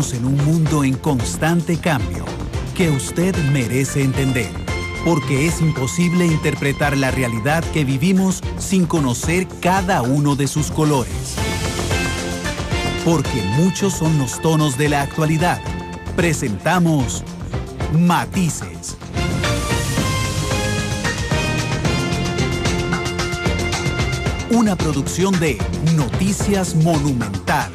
Vivimos en un mundo en constante cambio que usted merece entender, porque es imposible interpretar la realidad que vivimos sin conocer cada uno de sus colores. Porque muchos son los tonos de la actualidad. Presentamos Matices. Una producción de Noticias Monumental.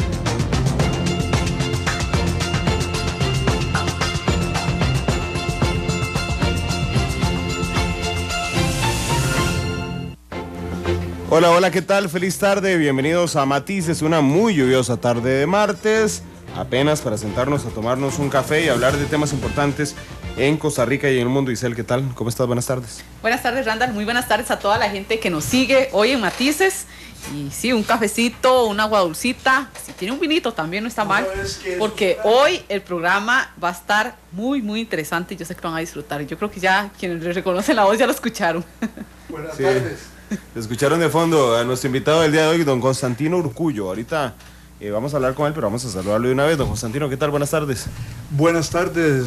Hola, hola, ¿qué tal? Feliz tarde, bienvenidos a Matices, una muy lluviosa tarde de martes, apenas para sentarnos a tomarnos un café y hablar de temas importantes en Costa Rica y en el mundo. Isel, ¿qué tal? ¿Cómo estás? Buenas tardes. Buenas tardes, Randall, muy buenas tardes a toda la gente que nos sigue hoy en Matices. Y sí, un cafecito, una agua dulcita, si tiene un vinito también no está mal, porque hoy el programa va a estar muy, muy interesante y yo sé que lo van a disfrutar. Yo creo que ya quienes le reconocen la voz ya lo escucharon. Buenas tardes. Escucharon de fondo a nuestro invitado del día de hoy, don Constantino Urcullo. Ahorita vamos a hablar con él, pero vamos a saludarlo de una vez. Don Constantino, ¿qué tal? Buenas tardes. Buenas tardes,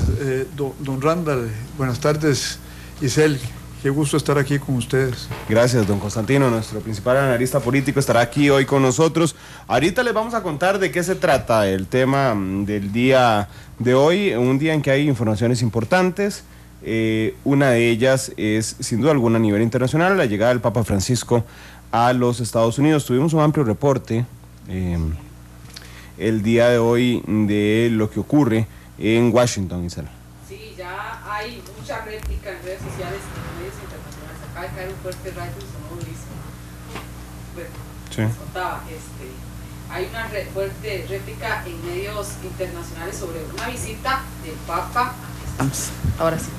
don Randall. Buenas tardes, Isel. Qué gusto estar aquí con ustedes. Gracias, don Constantino. Nuestro principal analista político estará aquí hoy con nosotros. Ahorita les vamos a contar de qué se trata el tema del día de hoy, un día en que hay informaciones importantes. Una de ellas es, sin duda alguna, a nivel internacional, la llegada del Papa Francisco a los Estados Unidos. Tuvimos un amplio reporte el día de hoy de lo que ocurre en Washington, Isabel. Sí, ya hay mucha réplica en redes sociales y en medios internacionales. Acaba de caer un fuerte rayo y sonó durísimo. Bueno, sí. Les contaba, hay una fuerte réplica en medios internacionales sobre una visita del Papa. Estamos, ahora sí.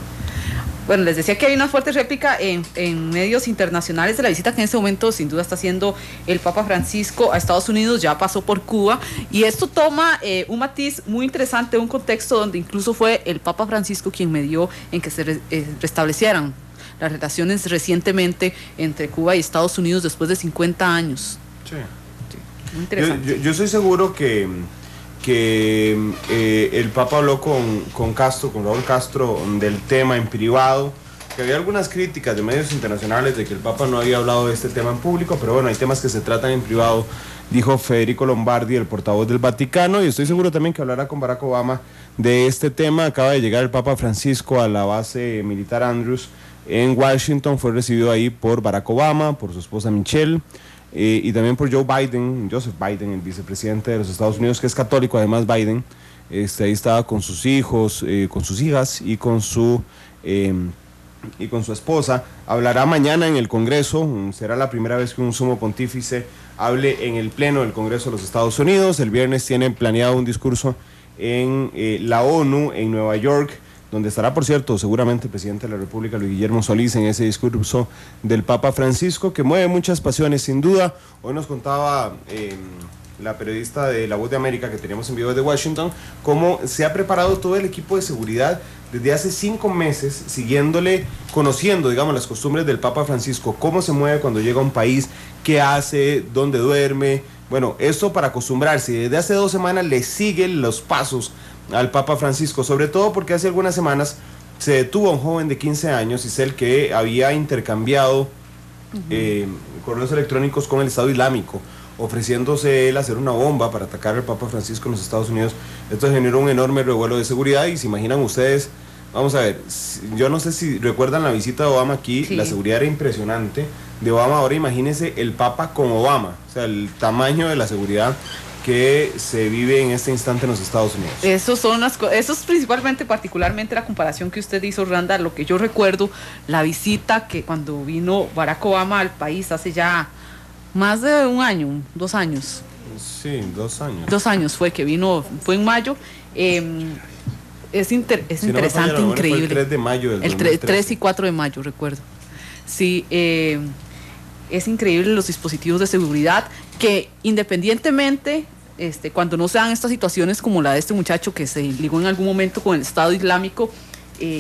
Bueno, les decía que hay una fuerte réplica en medios internacionales de la visita que en este momento sin duda está haciendo el Papa Francisco a Estados Unidos, ya pasó por Cuba, y esto toma un matiz muy interesante, un contexto donde incluso fue el Papa Francisco quien medió en que se restablecieran las relaciones recientemente entre Cuba y Estados Unidos después de 50 años. Sí. Sí, muy interesante. Yo estoy seguro que el Papa habló con Castro, con Raúl Castro, del tema en privado, que había algunas críticas de medios internacionales de que el Papa no había hablado de este tema en público, pero bueno, hay temas que se tratan en privado, dijo Federico Lombardi, el portavoz del Vaticano, y estoy seguro también que hablará con Barack Obama de este tema. Acaba de llegar el Papa Francisco a la base militar Andrews en Washington, fue recibido ahí por Barack Obama, por su esposa Michelle, y también por Joseph Biden, el vicepresidente de los Estados Unidos, que es católico, además Biden. Ahí estaba con sus hijos, con sus hijas y con su esposa. Hablará mañana en el Congreso, será la primera vez que un sumo pontífice hable en el Pleno del Congreso de los Estados Unidos. El viernes tienen planeado un discurso en la ONU, en Nueva York, donde estará, por cierto, seguramente el presidente de la República, Luis Guillermo Solís, en ese discurso del Papa Francisco, que mueve muchas pasiones, sin duda. Hoy nos contaba la periodista de La Voz de América, que teníamos en vivo desde Washington, cómo se ha preparado todo el equipo de seguridad desde hace 5 meses, siguiéndole, conociendo, digamos, las costumbres del Papa Francisco, cómo se mueve cuando llega a un país, qué hace, dónde duerme. Bueno, esto para acostumbrarse. Desde hace 2 semanas le siguen los pasos al Papa Francisco, sobre todo porque hace algunas semanas se detuvo a un joven de 15 años, es el que había intercambiado correos electrónicos con el Estado Islámico, ofreciéndose él a hacer una bomba para atacar al Papa Francisco en los Estados Unidos. Esto generó un enorme revuelo de seguridad y se imaginan ustedes, vamos a ver, yo no sé si recuerdan la visita de Obama aquí, sí. La seguridad era impresionante de Obama. Ahora imagínense el Papa con Obama, o sea, el tamaño de la seguridad que se vive en este instante en los Estados Unidos. Eso es principalmente, particularmente la comparación que usted hizo, Randa, lo que yo recuerdo, la visita que cuando vino Barack Obama al país hace ya más de 1 año, 2 años. Sí, 2 años. 2 años fue que vino, fue en mayo. Es interesante, no increíble. Fue el 3 de mayo del 2013. 3 y 4 de mayo, recuerdo. Sí, es increíble los dispositivos de seguridad que independientemente, cuando no se dan estas situaciones como la de este muchacho que se ligó en algún momento con el Estado Islámico,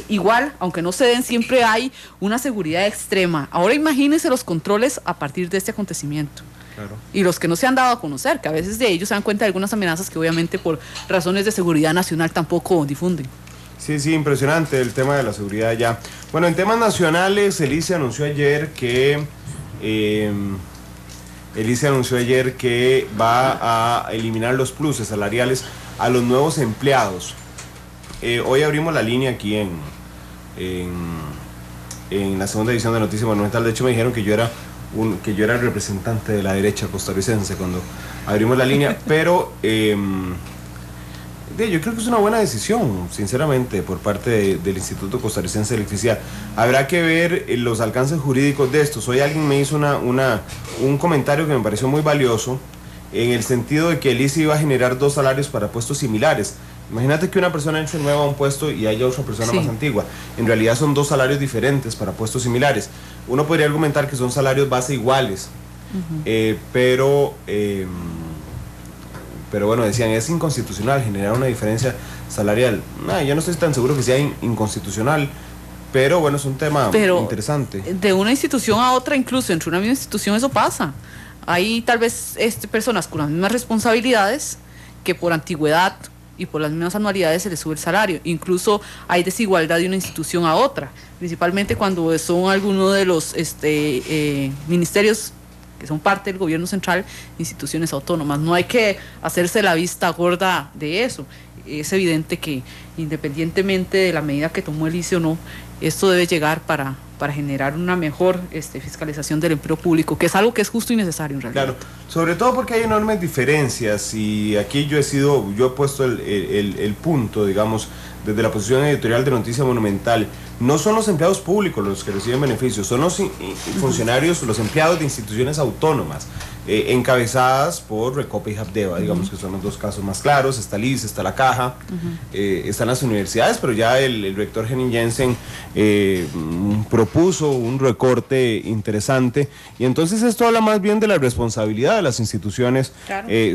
igual, aunque no se den, siempre hay una seguridad extrema. Ahora imagínense los controles a partir de este acontecimiento. Claro. Y los que no se han dado a conocer, que a veces de ellos se dan cuenta de algunas amenazas que obviamente por razones de seguridad nacional tampoco difunden. Sí, sí, impresionante el tema de la seguridad ya. Bueno, en temas nacionales, el ICE anunció ayer que va a eliminar los pluses salariales a los nuevos empleados. Hoy abrimos la línea aquí en la segunda edición de Noticias Monumental. De hecho, me dijeron que yo era el representante de la derecha costarricense cuando abrimos la línea, pero yo creo que es una buena decisión, sinceramente, por parte del Instituto Costarricense de Electricidad. Habrá que ver los alcances jurídicos de estos. Hoy alguien me hizo un comentario que me pareció muy valioso, en el sentido de que el ICE iba a generar 2 salarios para puestos similares. Imagínate que una persona entre nueva a un puesto y haya otra persona más antigua. En realidad son 2 salarios diferentes para puestos similares. Uno podría argumentar que son salarios base iguales, pero bueno, decían, es inconstitucional generar una diferencia salarial. Yo no estoy tan seguro que sea inconstitucional, pero bueno, es un tema interesante. De una institución a otra, incluso entre una misma institución, eso pasa. Hay tal vez personas con las mismas responsabilidades que por antigüedad y por las mismas anualidades se les sube el salario. Incluso hay desigualdad de una institución a otra, principalmente cuando son algunos de los ministerios que son parte del gobierno central, instituciones autónomas. No hay que hacerse la vista gorda de eso. Es evidente que independientemente de la medida que tomó el ICE o no, esto debe llegar para generar una mejor fiscalización del empleo público, que es algo que es justo y necesario en realidad. Claro, sobre todo porque hay enormes diferencias, y aquí yo he puesto el punto, digamos, desde la posición editorial de Noticia Monumental. No son los empleados públicos los que reciben beneficios, son los funcionarios, los empleados de instituciones autónomas, encabezadas por Recope y Habdeba, digamos que son los 2 casos más claros. Está el ICE, está la Caja, están las universidades, pero ya el rector Henning Jensen propuso un recorte interesante, y entonces esto habla más bien de la responsabilidad de las instituciones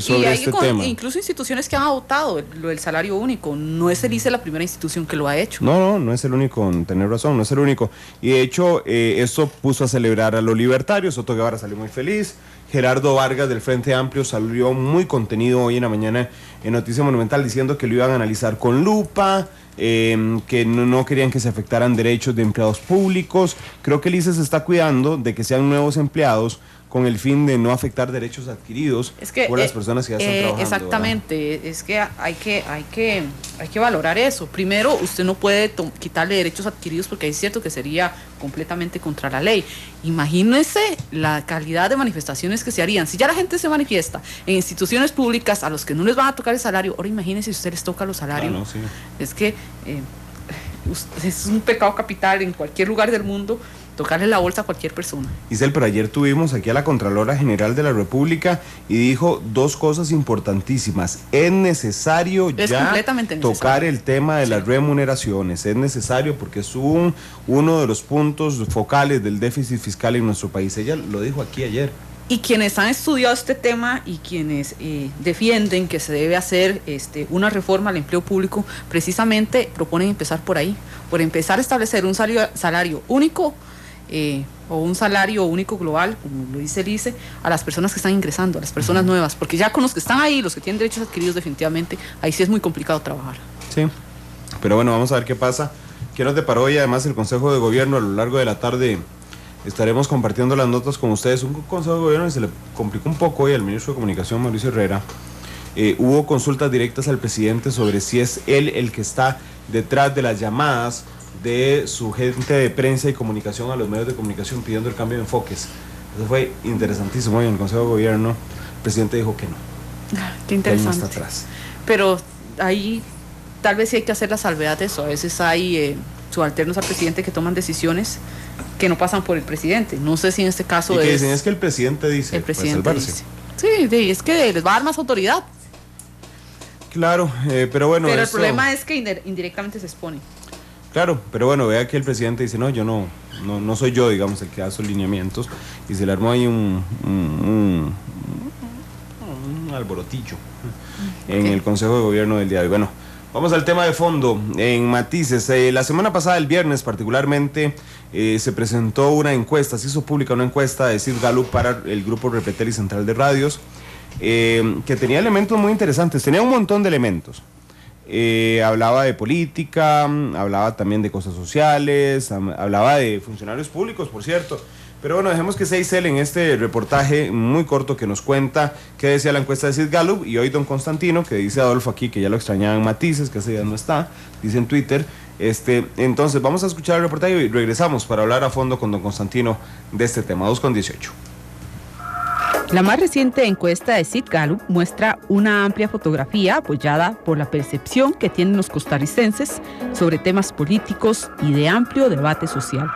sobre este tema. Incluso instituciones que han adoptado lo del salario único. No es el ICE la primera institución que lo ha hecho. No es el único, tener razón, no es el único. Y de hecho, esto puso a celebrar a los libertarios. Soto Guevara salió muy feliz. Gerardo Vargas del Frente Amplio salió muy contenido hoy en la mañana en Noticia Monumental, diciendo que lo iban a analizar con lupa, que no querían que se afectaran derechos de empleados públicos. Creo que el ICE se está cuidando de que sean nuevos empleados con el fin de no afectar derechos adquiridos por las personas que ya están trabajando. Exactamente, ¿verdad? Es que hay que valorar eso. Primero, usted no puede quitarle derechos adquiridos, porque es cierto que sería completamente contra la ley. Imagínese la calidad de manifestaciones que se harían. Si ya la gente se manifiesta en instituciones públicas a los que no les van a tocar el salario, ahora imagínese si usted les toca los salarios. Claro, sí. Es que es un pecado capital en cualquier lugar del mundo tocarle la bolsa a cualquier persona. Isel, pero ayer tuvimos aquí a la Contralora General de la República y dijo 2 cosas importantísimas. Es necesario tocar el tema de las remuneraciones. Es necesario porque es uno de los puntos focales del déficit fiscal en nuestro país. Ella lo dijo aquí ayer. Y quienes han estudiado este tema y quienes defienden que se debe hacer una reforma al empleo público, precisamente proponen empezar por ahí, por empezar a establecer un salario único, o un salario único global, como lo dice el ICE, a las personas que están ingresando, a las personas nuevas, porque ya con los que están ahí, los que tienen derechos adquiridos, definitivamente, ahí sí es muy complicado trabajar. Sí, pero bueno, vamos a ver qué pasa. ¿Qué nos deparó hoy además el Consejo de Gobierno? A lo largo de la tarde estaremos compartiendo las notas con ustedes. Un Consejo de Gobierno que se le complicó un poco hoy al ministro de Comunicación, Mauricio Herrera. Hubo consultas directas al presidente sobre si es él el que está detrás de las llamadas de su gente de prensa y comunicación a los medios de comunicación pidiendo el cambio de enfoques. Eso fue interesantísimo hoy en el Consejo de Gobierno. El presidente dijo que no. Qué interesante. Que no está atrás. Pero ahí tal vez sí hay que hacer la salvedad de eso. A veces hay subalternos al presidente que toman decisiones que no pasan por el presidente. No sé si en este caso y que dicen, es que el presidente dice. El presidente dice. Sí, es que les va a dar más autoridad. Claro, pero bueno. Pero el problema es que indirectamente se expone. Claro, pero bueno, vea que el presidente dice, no soy yo, digamos, el que da sus lineamientos, y se le armó ahí un alborotillo en el Consejo de Gobierno del día de hoy. Bueno, Vamos al tema de fondo, en matices. La semana pasada, el viernes particularmente, se presentó una encuesta, se hizo pública una encuesta de Sid Gallup para el grupo Repetel y Central de Radios, que tenía elementos muy interesantes, tenía un montón de elementos. Hablaba de política, hablaba también de cosas sociales, hablaba de funcionarios públicos, por cierto. Pero bueno, dejemos que sea Isel en este reportaje muy corto que nos cuenta qué decía la encuesta de Sid Gallup, y hoy don Constantino, que dice Adolfo aquí que ya lo extrañaban matices, que hace días no está, dice en Twitter. Entonces vamos a escuchar el reportaje y regresamos para hablar a fondo con don Constantino de este tema. 2:18. La más reciente encuesta de Sid Gallup muestra una amplia fotografía apoyada por la percepción que tienen los costarricenses sobre temas políticos y de amplio debate social.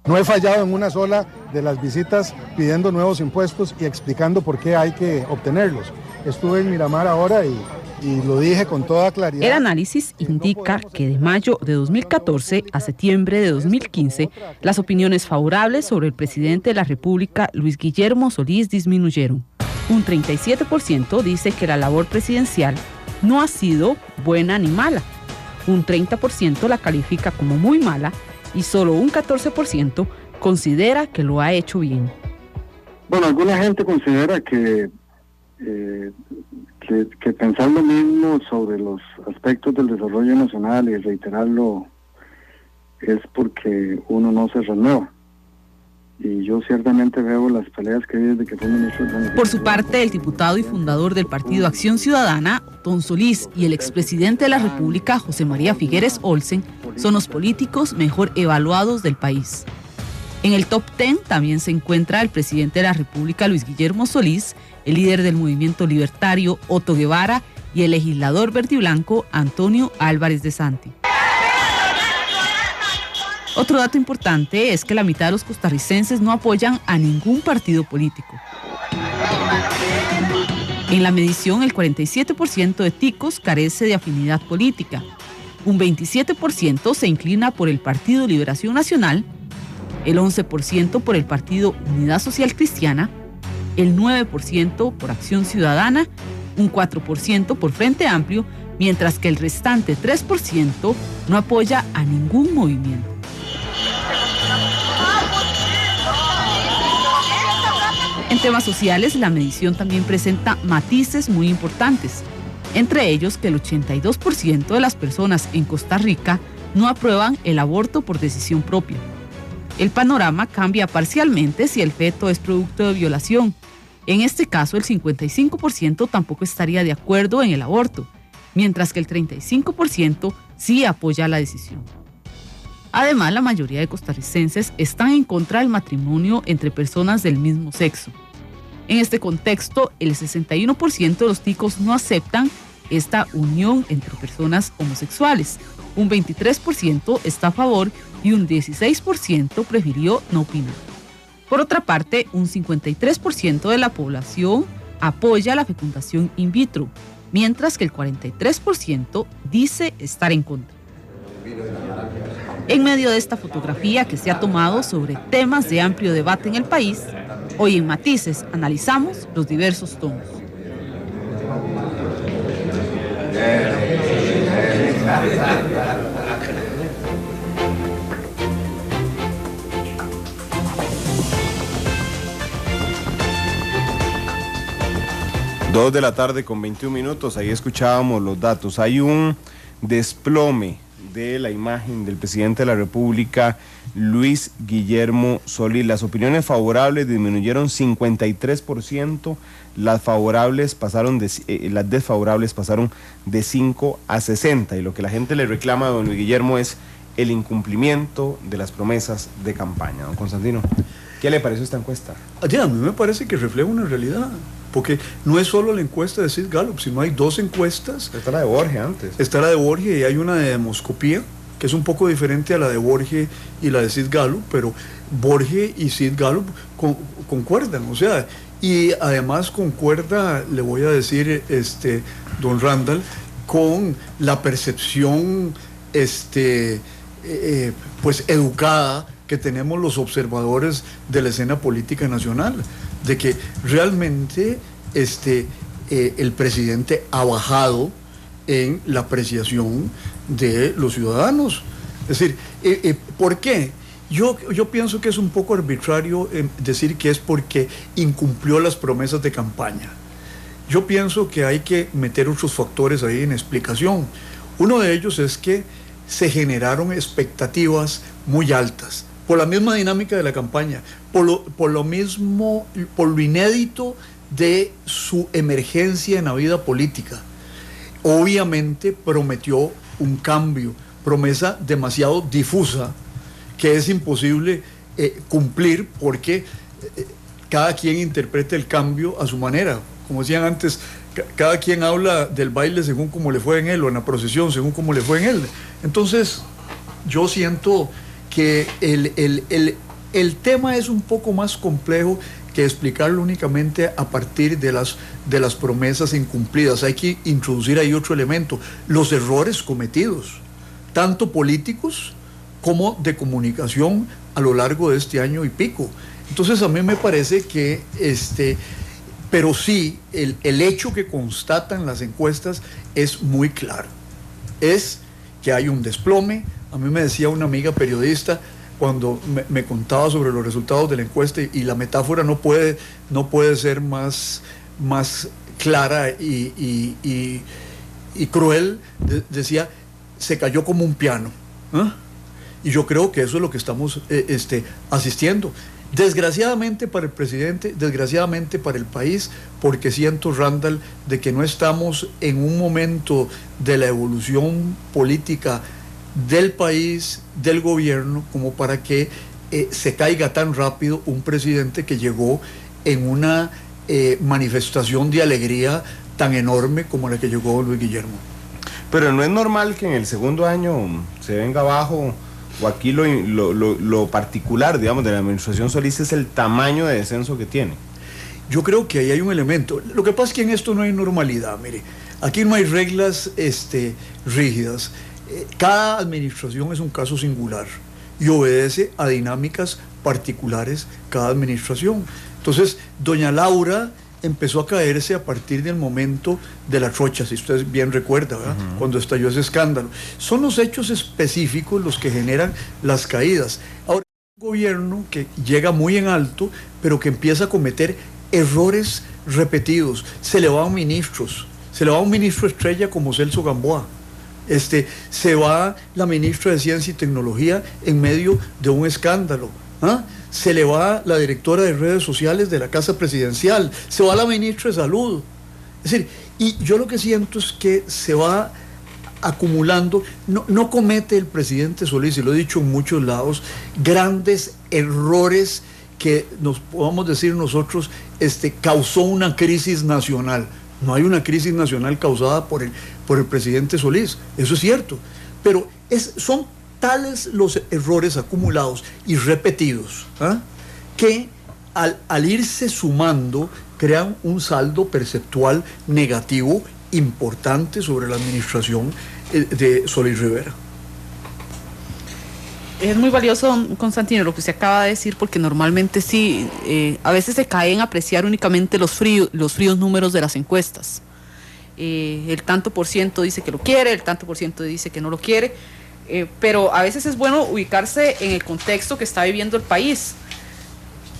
No he fallado en una sola de las visitas pidiendo nuevos impuestos y explicando por qué hay que obtenerlos. Estuve en Miramar ahora y lo dije con toda claridad. El análisis indica que de mayo de 2014 a septiembre de 2015, las opiniones favorables sobre el presidente de la República, Luis Guillermo Solís, disminuyeron. Un 37% dice que la labor presidencial no ha sido buena ni mala. Un 30% la califica como muy mala y solo un 14% considera que lo ha hecho bien. Bueno, alguna gente considera que pensar lo mismo sobre los aspectos del desarrollo nacional y reiterarlo es porque uno no se renueva. Y yo ciertamente veo las peleas que hay desde que fue ministro. Por su parte, el diputado y fundador del Partido Acción Ciudadana, Otón Solís, y el expresidente de la República, José María Figueres Olsen, son los políticos mejor evaluados del país. En el top 10 también se encuentra el presidente de la República, Luis Guillermo Solís, el líder del movimiento libertario, Otto Guevara, y el legislador verdiblanco, Antonio Álvarez de Santi. Otro dato importante es que la mitad de los costarricenses no apoyan a ningún partido político. En la medición, el 47% de ticos carece de afinidad política. Un 27% se inclina por el Partido Liberación Nacional, el 11% por el Partido Unidad Social Cristiana, el 9% por Acción Ciudadana, un 4% por Frente Amplio, mientras que el restante 3% no apoya a ningún movimiento. En temas sociales, la medición también presenta matices muy importantes, entre ellos que el 82% de las personas en Costa Rica no aprueban el aborto por decisión propia. El panorama cambia parcialmente si el feto es producto de violación. En este caso, el 55% tampoco estaría de acuerdo en el aborto, mientras que el 35% sí apoya la decisión. Además, la mayoría de costarricenses están en contra del matrimonio entre personas del mismo sexo. En este contexto, el 61% de los ticos no aceptan esta unión entre personas homosexuales, un 23% está a favor y un 16% prefirió no opinar. Por otra parte, un 53% de la población apoya la fecundación in vitro, mientras que el 43% dice estar en contra. En medio de esta fotografía que se ha tomado sobre temas de amplio debate en el país, hoy en Matices analizamos los diversos tonos. Dos de la tarde con 21 minutos, ahí escuchábamos los datos. Hay un desplome de la imagen del presidente de la República, Luis Guillermo Solís. Las opiniones favorables disminuyeron 53%, las desfavorables pasaron de 5 a 60, y lo que la gente le reclama a don Luis Guillermo es el incumplimiento de las promesas de campaña. Don Constantino, ¿qué le pareció esta encuesta? A mí me parece que refleja una realidad, porque no es solo la encuesta de Sid Gallup, sino hay dos encuestas. Está la de Borges antes. Está la de Borges y hay una de Demoscopía, que es un poco diferente a la de Borges y la de Sid Gallup, pero Borges y Sid Gallup concuerdan, o sea, y además concuerda, le voy a decir, don Randall, con la percepción pues educada que tenemos los observadores de la escena política nacional, de que realmente el presidente ha bajado en la apreciación de los ciudadanos. Es decir, ¿por qué? Yo pienso que es un poco arbitrario decir que es porque incumplió las promesas de campaña. Yo pienso que hay que meter otros factores ahí en explicación. Uno de ellos es que se generaron expectativas muy altas por la misma dinámica de la campaña, por lo inédito de su emergencia en la vida política. Obviamente prometió un cambio, promesa demasiado difusa, que es imposible cumplir porque cada quien interpreta el cambio a su manera. Como decían antes, cada quien habla del baile según como le fue en él, o en la procesión según como le fue en él. Entonces, yo siento que el tema es un poco más complejo que explicarlo únicamente a partir de las promesas incumplidas. Hay que introducir ahí otro elemento, los errores cometidos, tanto políticos como de comunicación a lo largo de este año y pico. Entonces a mí me parece que pero sí, el hecho que constatan las encuestas es muy claro. Es que hay un desplome. A mí me decía una amiga periodista cuando me contaba sobre los resultados de la encuesta, y la metáfora no puede ser más clara y cruel, decía, se cayó como un piano. Y yo creo que eso es lo que estamos asistiendo. Desgraciadamente para el presidente, desgraciadamente para el país, porque siento, Randall, de que no estamos en un momento de la evolución política del país, del gobierno, como para que se caiga tan rápido un presidente que llegó en una manifestación de alegría tan enorme como la que llegó Luis Guillermo. Pero no es normal que en el segundo año se venga abajo. O aquí lo particular, digamos, de la administración Solís es el tamaño de descenso que tiene. Yo creo que ahí hay un elemento. Lo que pasa es que en esto no hay normalidad, mire. Aquí no hay reglas rígidas. Cada administración es un caso singular y obedece a dinámicas particulares cada administración. Entonces, doña Laura empezó a caerse a partir del momento de la trocha, si usted bien recuerda, ¿verdad? Cuando estalló ese escándalo. Son los hechos específicos los que generan las caídas. Ahora, un gobierno que llega muy en alto, pero que empieza a cometer errores repetidos. Se le van ministros. Se le va un ministro estrella como Celso Gamboa. Se va la ministra de Ciencia y Tecnología en medio de un escándalo. Se le va la directora de redes sociales de la Casa Presidencial, se va la ministra de Salud. Es decir, y yo lo que siento es que se va acumulando, no comete el presidente Solís, y lo he dicho en muchos lados, grandes errores que nos podamos decir nosotros, causó una crisis nacional. No hay una crisis nacional causada por el presidente Solís, eso es cierto, pero son tales los errores acumulados y repetidos, que al irse sumando crean un saldo perceptual negativo importante sobre la administración de Solís Rivera. Es muy valioso, Constantino, lo que usted acaba de decir, porque normalmente sí, a veces se cae en apreciar únicamente los fríos números de las encuestas. El tanto por ciento dice que lo quiere, el tanto por ciento dice que no lo quiere. Pero a veces es bueno ubicarse en el contexto que está viviendo el país.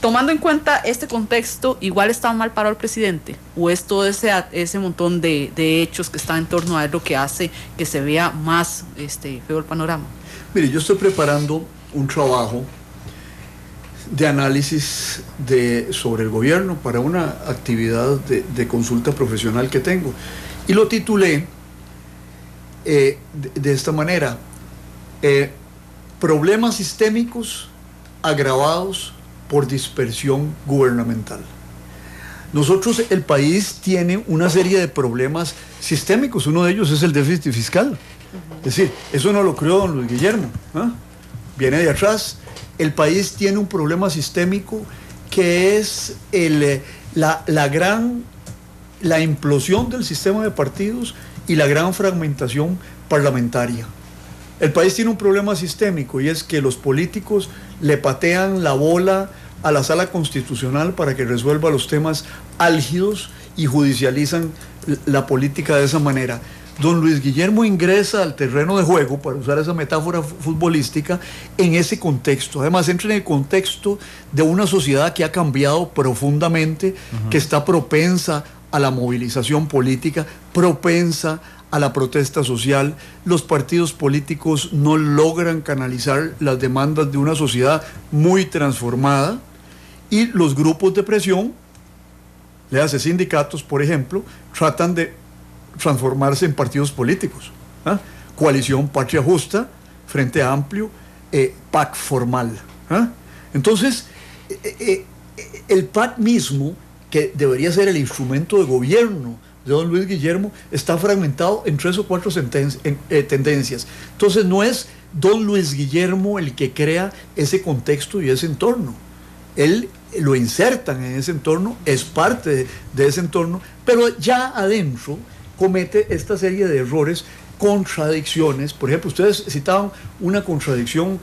Tomando en cuenta este contexto, ¿igual está mal parado el presidente? ¿O es todo ese montón de hechos que está en torno a él lo que hace que se vea más feo el panorama? Mire, yo estoy preparando un trabajo de análisis sobre el gobierno para una actividad de consulta profesional que tengo. Y lo titulé de esta manera: problemas sistémicos agravados por dispersión gubernamental. Nosotros, el país tiene una serie de problemas sistémicos, uno de ellos es el déficit fiscal. Es decir, eso no lo creó don Luis Guillermo, viene de atrás. El país tiene un problema sistémico que es la implosión del sistema de partidos y la gran fragmentación parlamentaria. El país tiene un problema sistémico y es que los políticos le patean la bola a la Sala Constitucional para que resuelva los temas álgidos y judicializan la política de esa manera. don Luis Guillermo ingresa al terreno de juego, para usar esa metáfora futbolística, en ese contexto. Además, entra en el contexto de una sociedad que ha cambiado profundamente, que está propensa a la movilización política, propensa a la protesta social. Los partidos políticos no logran canalizar las demandas de una sociedad muy transformada, y los grupos de presión, le hace sindicatos, por ejemplo, tratan de transformarse en partidos políticos. Coalición Patria Justa, Frente Amplio, PAC formal. Entonces, el PAC mismo, que debería ser el instrumento de gobierno de don Luis Guillermo, está fragmentado en 3 o 4 tendencias. Entonces no es don Luis Guillermo el que crea ese contexto y ese entorno. Él lo insertan en ese entorno, es parte de ese entorno, pero ya adentro comete esta serie de errores, contradicciones. Por ejemplo, ustedes citaban una contradicción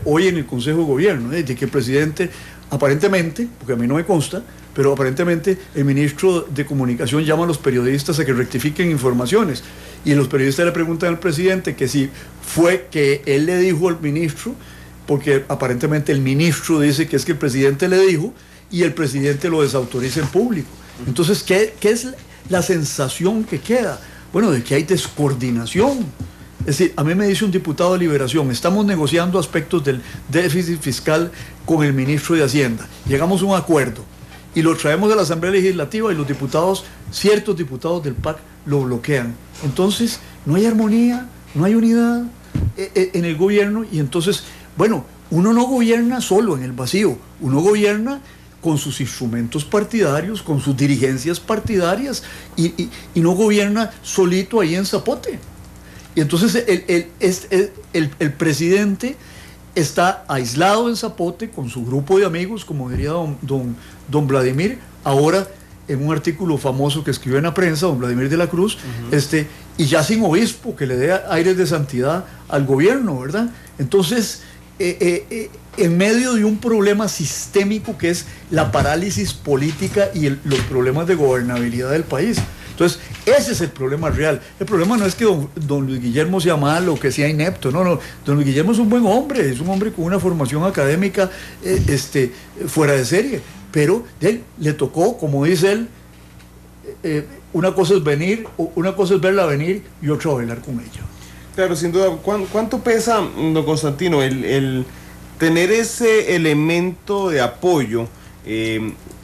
hoy en el Consejo de Gobierno, de que el presidente aparentemente, porque a mí no me consta, pero aparentemente el ministro de Comunicación llama a los periodistas a que rectifiquen informaciones, y los periodistas le preguntan al presidente que si fue que él le dijo al ministro, porque aparentemente el ministro dice que es que el presidente le dijo, y el presidente lo desautoriza en público. Entonces, ¿qué es la sensación que queda? Bueno, de que hay descoordinación. Es decir, a mí me dice un diputado de Liberación, estamos negociando aspectos del déficit fiscal con el ministro de Hacienda, llegamos a un acuerdo y lo traemos a la Asamblea Legislativa, y los diputados, ciertos diputados del PAC, lo bloquean. Entonces, no hay armonía, no hay unidad en el gobierno, y entonces, bueno, uno no gobierna solo en el vacío, uno gobierna con sus instrumentos partidarios, con sus dirigencias partidarias, y no gobierna solito ahí en Zapote. Y entonces el presidente está aislado en Zapote con su grupo de amigos, como diría don Vladimir, ahora en un artículo famoso que escribió en la prensa, don Vladimir de la Cruz, y ya sin obispo que le dé aires de santidad al gobierno, ¿verdad? Entonces, en medio de un problema sistémico que es la parálisis política y los problemas de gobernabilidad del país. Entonces, ese es el problema real. El problema no es que don Luis Guillermo sea malo o que sea inepto, no. Don Luis Guillermo es un buen hombre, es un hombre con una formación académica fuera de serie, pero él le tocó, como dice él, una cosa es verla venir y otra bailar con ella. Claro, sin duda. ¿Cuánto pesa, don Constantino, el tener ese elemento de apoyo?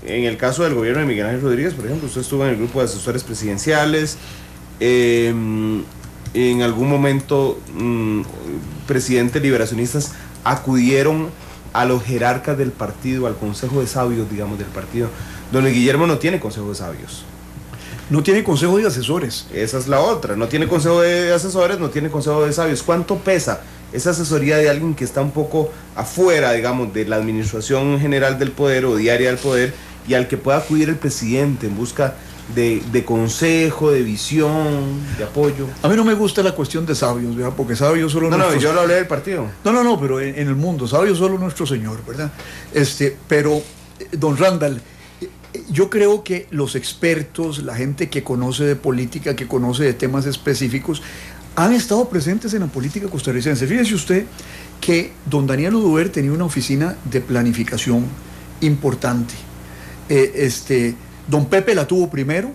En el caso del gobierno de Miguel Ángel Rodríguez, por ejemplo, usted estuvo en el grupo de asesores presidenciales, en algún momento presidentes liberacionistas acudieron a los jerarcas del partido, al consejo de sabios, digamos, del partido. Don Guillermo no tiene consejo de sabios. No tiene consejo de asesores. Esa es la otra, no tiene consejo de asesores, no tiene consejo de sabios. ¿Cuánto pesa esa asesoría de alguien que está un poco afuera, digamos, de la administración general del poder o diaria del poder, y al que pueda acudir el presidente en busca de consejo, de visión, de apoyo? A mí no me gusta la cuestión de sabios, ¿verdad? Porque sabios solo... No, yo lo hablé del partido. No, pero en el mundo, sabios solo nuestro Señor, ¿verdad? Pero, don Randall, yo creo que los expertos, la gente que conoce de política, que conoce de temas específicos, han estado presentes en la política costarricense. Fíjese usted que don Daniel Oduber tenía una oficina de planificación importante. Don Pepe la tuvo primero,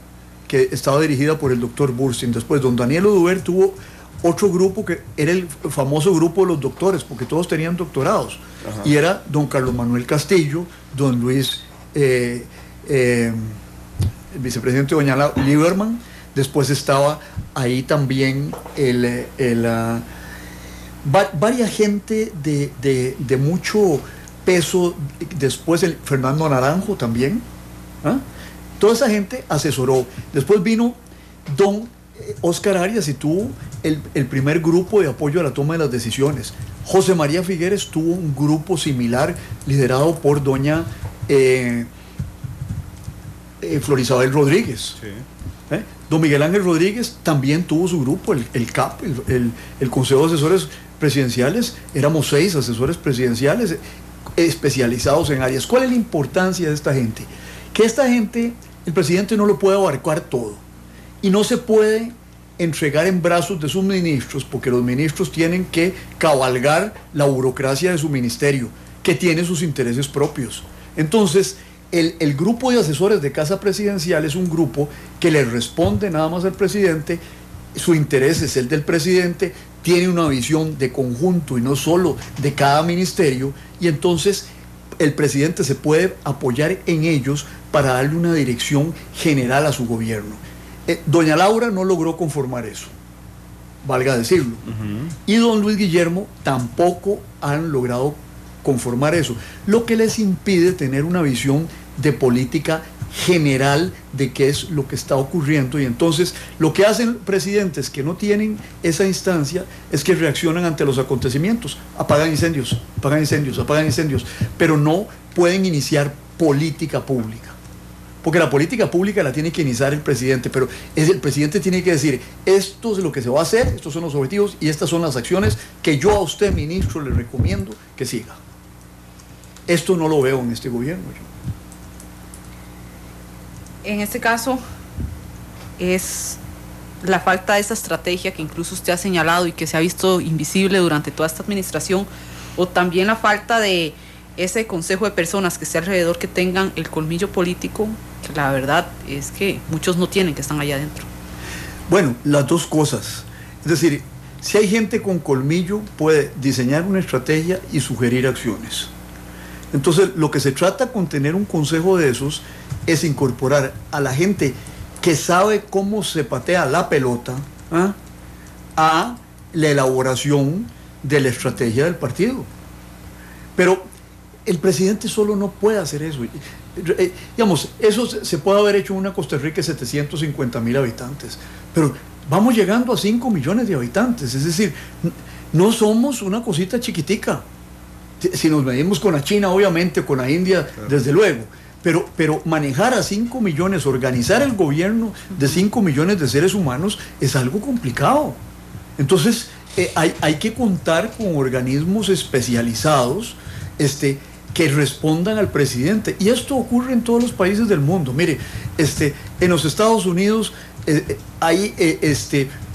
que estaba dirigida por el doctor Burstyn. Después don Daniel Oduber tuvo otro grupo que era el famoso grupo de los doctores, porque todos tenían doctorados. Ajá. Y era don Carlos Manuel Castillo, don Luis, el vicepresidente doña Lieberman. Después estaba ahí también varias gente de mucho peso. Después el Fernando Naranjo también. Toda esa gente asesoró. Después vino don Oscar Arias y tuvo el primer grupo de apoyo a la toma de las decisiones. José María Figueres tuvo un grupo similar liderado por doña Florisabel Rodríguez. Sí. Don Miguel Ángel Rodríguez también tuvo su grupo, el CAP, el Consejo de Asesores Presidenciales. Éramos 6 asesores presidenciales especializados en áreas. ¿Cuál es la importancia de esta gente? Que esta gente, el presidente no lo puede abarcar todo, y no se puede entregar en brazos de sus ministros, porque los ministros tienen que cabalgar la burocracia de su ministerio, que tiene sus intereses propios. Entonces, el grupo de asesores de Casa Presidencial es un grupo que le responde nada más al presidente, su interés es el del presidente, tiene una visión de conjunto y no solo de cada ministerio, y entonces el presidente se puede apoyar en ellos para darle una dirección general a su gobierno. Doña Laura no logró conformar eso, valga decirlo, y don Luis Guillermo tampoco han logrado conformar eso, lo que les impide tener una visión de política general de qué es lo que está ocurriendo. Y entonces lo que hacen presidentes que no tienen esa instancia es que reaccionan ante los acontecimientos, apagan incendios, pero no pueden iniciar política pública, porque la política pública la tiene que iniciar el presidente, pero el presidente tiene que decir: esto es lo que se va a hacer, estos son los objetivos y estas son las acciones que yo a usted, ministro, le recomiendo que siga. Esto no lo veo en este gobierno. En este caso es la falta de esa estrategia que incluso usted ha señalado y que se ha visto invisible durante toda esta administración, o también la falta de ese consejo de personas que esté alrededor que tengan el colmillo político, que la verdad es que muchos no tienen, que están allá adentro. Bueno, las dos cosas. Es decir, si hay gente con colmillo, puede diseñar una estrategia y sugerir acciones. Entonces, lo que se trata con tener un consejo de esos es incorporar a la gente que sabe cómo se patea la pelota a la elaboración de la estrategia del partido. Pero el presidente solo no puede hacer eso. Digamos, eso se puede haber hecho en una Costa Rica de 750,000 habitantes, pero vamos llegando a 5 millones de habitantes, es decir, no somos una cosita chiquitica. Si nos medimos con la China, obviamente, con la India, claro, desde luego, pero manejar a 5 millones, organizar el gobierno de 5 millones de seres humanos es algo complicado. Entonces, hay que contar con organismos especializados que respondan al presidente. Y esto ocurre en todos los países del mundo. Mire, en los Estados Unidos,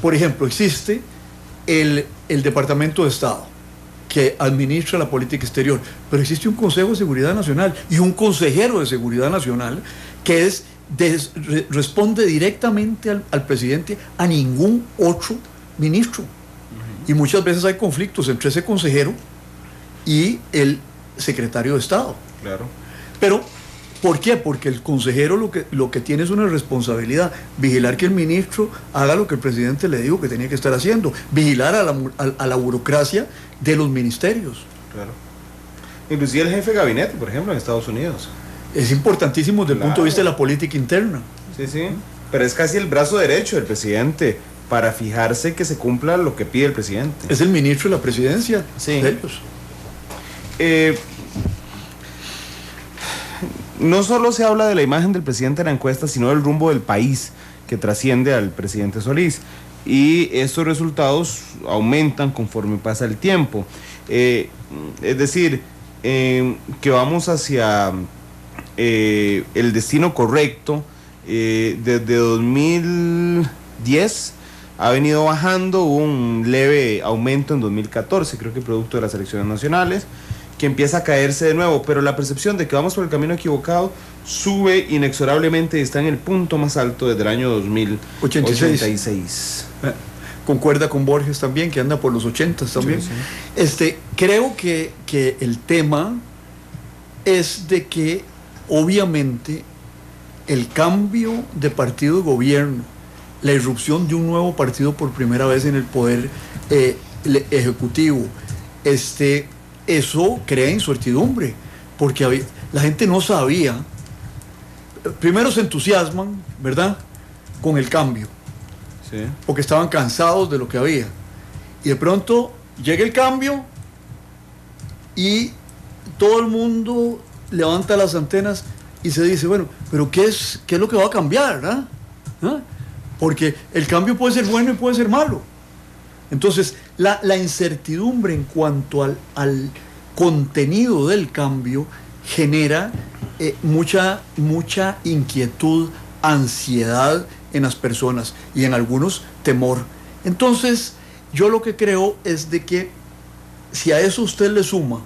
por ejemplo, existe el Departamento de Estado, que administra la política exterior, pero existe un Consejo de Seguridad Nacional y un consejero de Seguridad Nacional que responde directamente al presidente, a ningún otro ministro. Y muchas veces hay conflictos entre ese consejero y el secretario de Estado. Claro. Pero, ¿por qué? Porque el consejero lo que tiene es una responsabilidad: vigilar que el ministro haga lo que el presidente le dijo que tenía que estar haciendo, vigilar a la burocracia de los ministerios. Claro. Inclusive el jefe de gabinete, por ejemplo, en Estados Unidos. Es importantísimo desde el punto de vista de la política interna. Sí, sí. Pero es casi el brazo derecho del presidente para fijarse que se cumpla lo que pide el presidente. Es el ministro de la presidencia, sí, de ellos. No solo se habla de la imagen del presidente en la encuesta, sino del rumbo del país que trasciende al presidente Solís. Y estos resultados aumentan conforme pasa el tiempo. Es decir, que vamos hacia el destino correcto. Desde 2010 ha venido bajando, hubo un leve aumento en 2014, creo que producto de las elecciones nacionales, que empieza a caerse de nuevo, pero la percepción de que vamos por el camino equivocado sube inexorablemente y está en el punto más alto desde el año 2086. Concuerda con Borges también, que anda por los 80 también. Sí, sí. Creo que el tema es de que obviamente el cambio de partido de gobierno, la irrupción de un nuevo partido por primera vez en el poder ejecutivo, eso crea incertidumbre, porque la gente no sabía. Primero se entusiasman, ¿verdad?, con el cambio, sí, porque estaban cansados de lo que había, y de pronto llega el cambio y todo el mundo levanta las antenas y se dice: bueno, pero ¿qué es lo que va a cambiar? ¿Ah? Porque el cambio puede ser bueno y puede ser malo. Entonces, la incertidumbre en cuanto al contenido del cambio genera mucha inquietud, ansiedad en las personas, y en algunos temor. Entonces, yo lo que creo es de que si a eso usted le suma,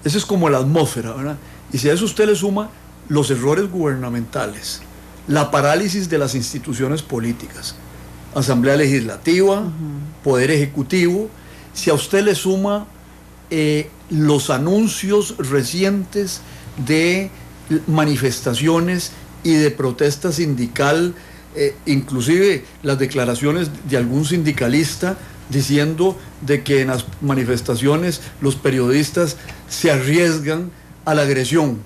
esa es como la atmósfera, ¿verdad? Y si a eso usted le suma los errores gubernamentales, la parálisis de las instituciones políticas, Asamblea Legislativa, Poder Ejecutivo, si a usted le suma los anuncios recientes de manifestaciones y de protesta sindical, inclusive las declaraciones de algún sindicalista diciendo de que en las manifestaciones los periodistas se arriesgan a la agresión.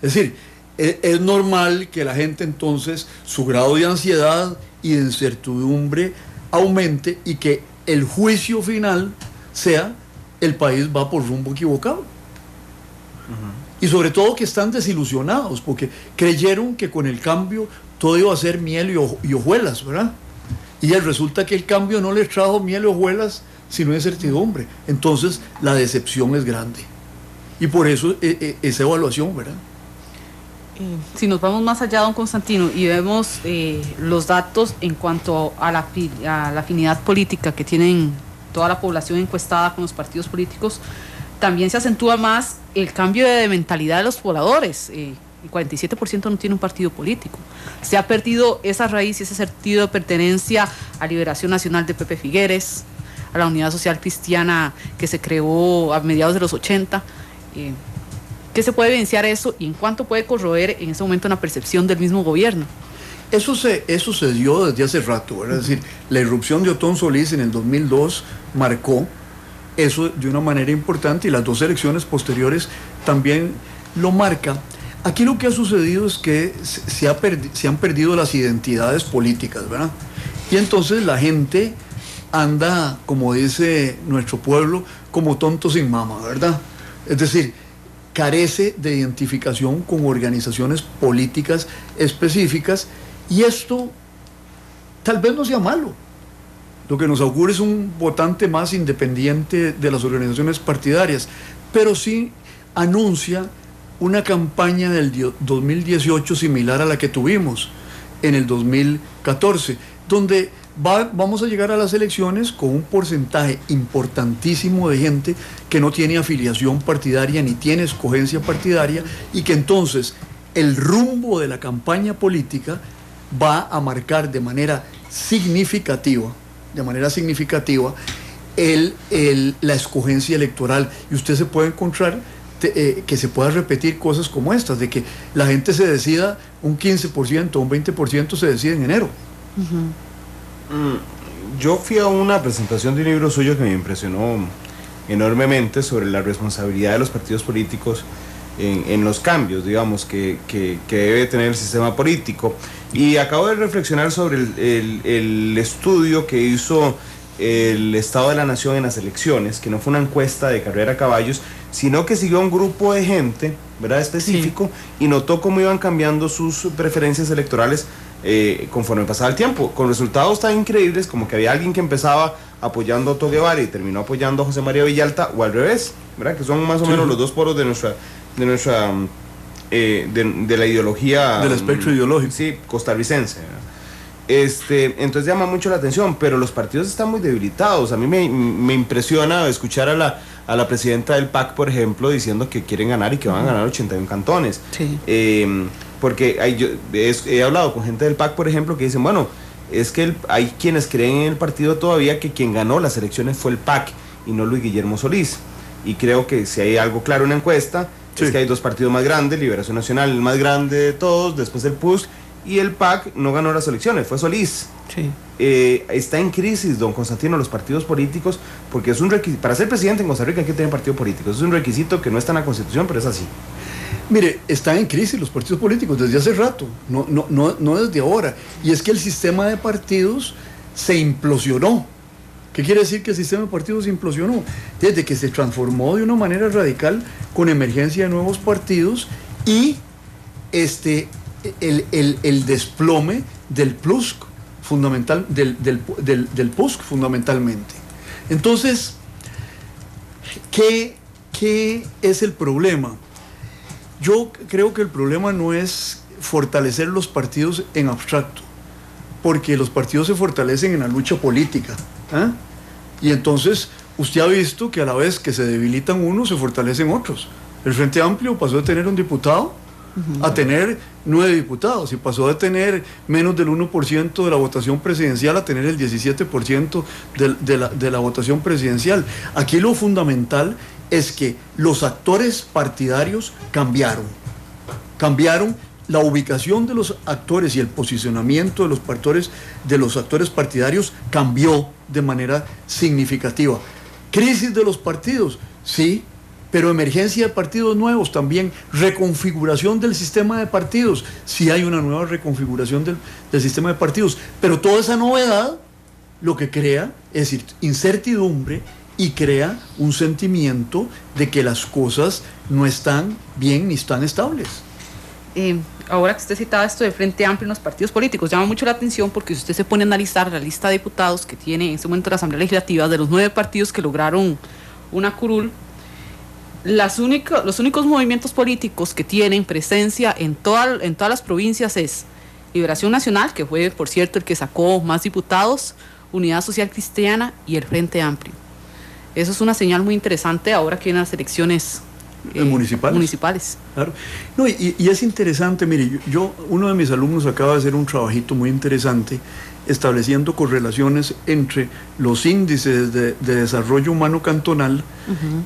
Es decir, es normal que la gente entonces, su grado de ansiedad y de incertidumbre aumente y que el juicio final sea el país va por rumbo equivocado. Y sobre todo que están desilusionados porque creyeron que con el cambio todo iba a ser miel y hojuelas, ¿verdad? Y resulta que el cambio no les trajo miel y hojuelas, sino incertidumbre. Entonces la decepción es grande. Y por eso esa evaluación, ¿verdad? Si nos vamos más allá, don Constantino, y vemos los datos en cuanto a la afinidad política que tienen toda la población encuestada con los partidos políticos, también se acentúa más el cambio de mentalidad de los pobladores. El 47% no tiene un partido político. Se ha perdido esa raíz y ese sentido de pertenencia a Liberación Nacional de Pepe Figueres, a la Unidad Social Cristiana que se creó a mediados de los 80. ¿Qué se puede evidenciar eso y en cuánto puede corroer en ese momento una percepción del mismo gobierno? Eso se dio desde hace rato, ¿verdad? Es decir, la irrupción de Otón Solís en el 2002 marcó eso de una manera importante y las dos elecciones posteriores también lo marcan. Aquí lo que ha sucedido es que se han perdido las identidades políticas, ¿verdad? Y entonces la gente anda, como dice nuestro pueblo, como tonto sin mama, ¿verdad? Es decir, carece de identificación con organizaciones políticas específicas y esto tal vez no sea malo. Lo que nos ocurre es un votante más independiente de las organizaciones partidarias, pero sí anuncia una campaña del 2018 similar a la que tuvimos en el 2014, donde vamos a llegar a las elecciones con un porcentaje importantísimo de gente que no tiene afiliación partidaria ni tiene escogencia partidaria y que entonces el rumbo de la campaña política va a marcar de manera significativa la escogencia electoral y usted se puede encontrar que se pueda repetir cosas como estas, de que la gente se decida un 15%, un 20% se decide en enero. Yo fui a una presentación de un libro suyo que me impresionó enormemente sobre la responsabilidad de los partidos políticos en los cambios, digamos, que debe tener el sistema político. Y acabo de reflexionar sobre el estudio que hizo el Estado de la Nación en las elecciones, que no fue una encuesta de carrera a caballos, sino que siguió a un grupo de gente, ¿verdad?, específico, sí, y notó cómo iban cambiando sus preferencias electorales conforme pasaba el tiempo, con resultados tan increíbles como que había alguien que empezaba apoyando a Otto Guevara y terminó apoyando a José María Villalta, o al revés, ¿verdad?, que son más o menos los dos polos de la ideología del espectro ideológico, sí, costarricense, ¿verdad? Entonces llama mucho la atención, pero los partidos están muy debilitados. A mí me impresiona escuchar a la presidenta del PAC, por ejemplo, diciendo que quieren ganar y que van a ganar 81 cantones. Sí. Porque he hablado con gente del PAC, por ejemplo, que dicen, bueno, es que hay quienes creen en el partido todavía que quien ganó las elecciones fue el PAC y no Luis Guillermo Solís. Y creo que si hay algo claro en la encuesta, sí, es que hay dos partidos más grandes, Liberación Nacional, el más grande de todos, después el PUSC, y el PAC no ganó las elecciones, fue Solís. Sí. Está en crisis, don Constantino, los partidos políticos, porque es un requisito, para ser presidente en Costa Rica hay que tener partido político, es un requisito que no está en la Constitución, pero es así. Mire, están en crisis los partidos políticos desde hace rato, no desde ahora, y es que el sistema de partidos se implosionó. ¿Qué quiere decir que el sistema de partidos se implosionó? Desde que se transformó de una manera radical con emergencia de nuevos partidos y el desplome del PLUSC fundamental, del PUSC fundamentalmente. Entonces, ¿qué es el problema? Yo creo que el problema no es fortalecer los partidos en abstracto. porque los partidos se fortalecen en la lucha política. ¿Ah? Y entonces usted ha visto que a la vez que se debilitan unos, se fortalecen otros. El Frente Amplio pasó de tener un diputado a tener 9 diputados, y pasó de tener menos del 1% de la votación presidencial a tener el 17% de la votación presidencial. Aquí lo fundamental es que los actores partidarios cambiaron. La ubicación de los actores y el posicionamiento de los actores partidarios cambió de manera significativa. ¿Crisis de los partidos? Sí, pero emergencia de partidos nuevos también. Reconfiguración del sistema de partidos. Sí hay una nueva reconfiguración del sistema de partidos, pero toda esa novedad lo que crea es incertidumbre y crea un sentimiento de que las cosas no están bien ni están estables. Ahora que usted citaba esto de Frente Amplio en los partidos políticos, llama mucho la atención porque si usted se pone a analizar la lista de diputados que tiene en este momento la Asamblea Legislativa, de los 9 partidos que lograron una curul, los únicos movimientos políticos que tienen presencia en todas las provincias es Liberación Nacional, que fue, por cierto, el que sacó más diputados, Unidad Social Cristiana y el Frente Amplio. Eso es una señal muy interesante ahora que vienen las elecciones municipales. Claro. No, y es interesante, mire, uno de mis alumnos acaba de hacer un trabajito muy interesante estableciendo correlaciones entre los índices de desarrollo humano cantonal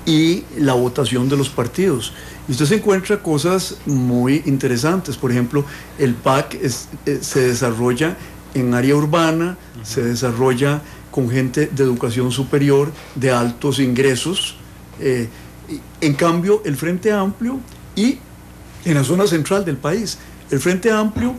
y la votación de los partidos. Y usted se encuentra cosas muy interesantes. Por ejemplo, el PAC se desarrolla en área urbana, se desarrolla con gente de educación superior, de altos ingresos. En cambio, el Frente Amplio, y en la zona central del país, el Frente Amplio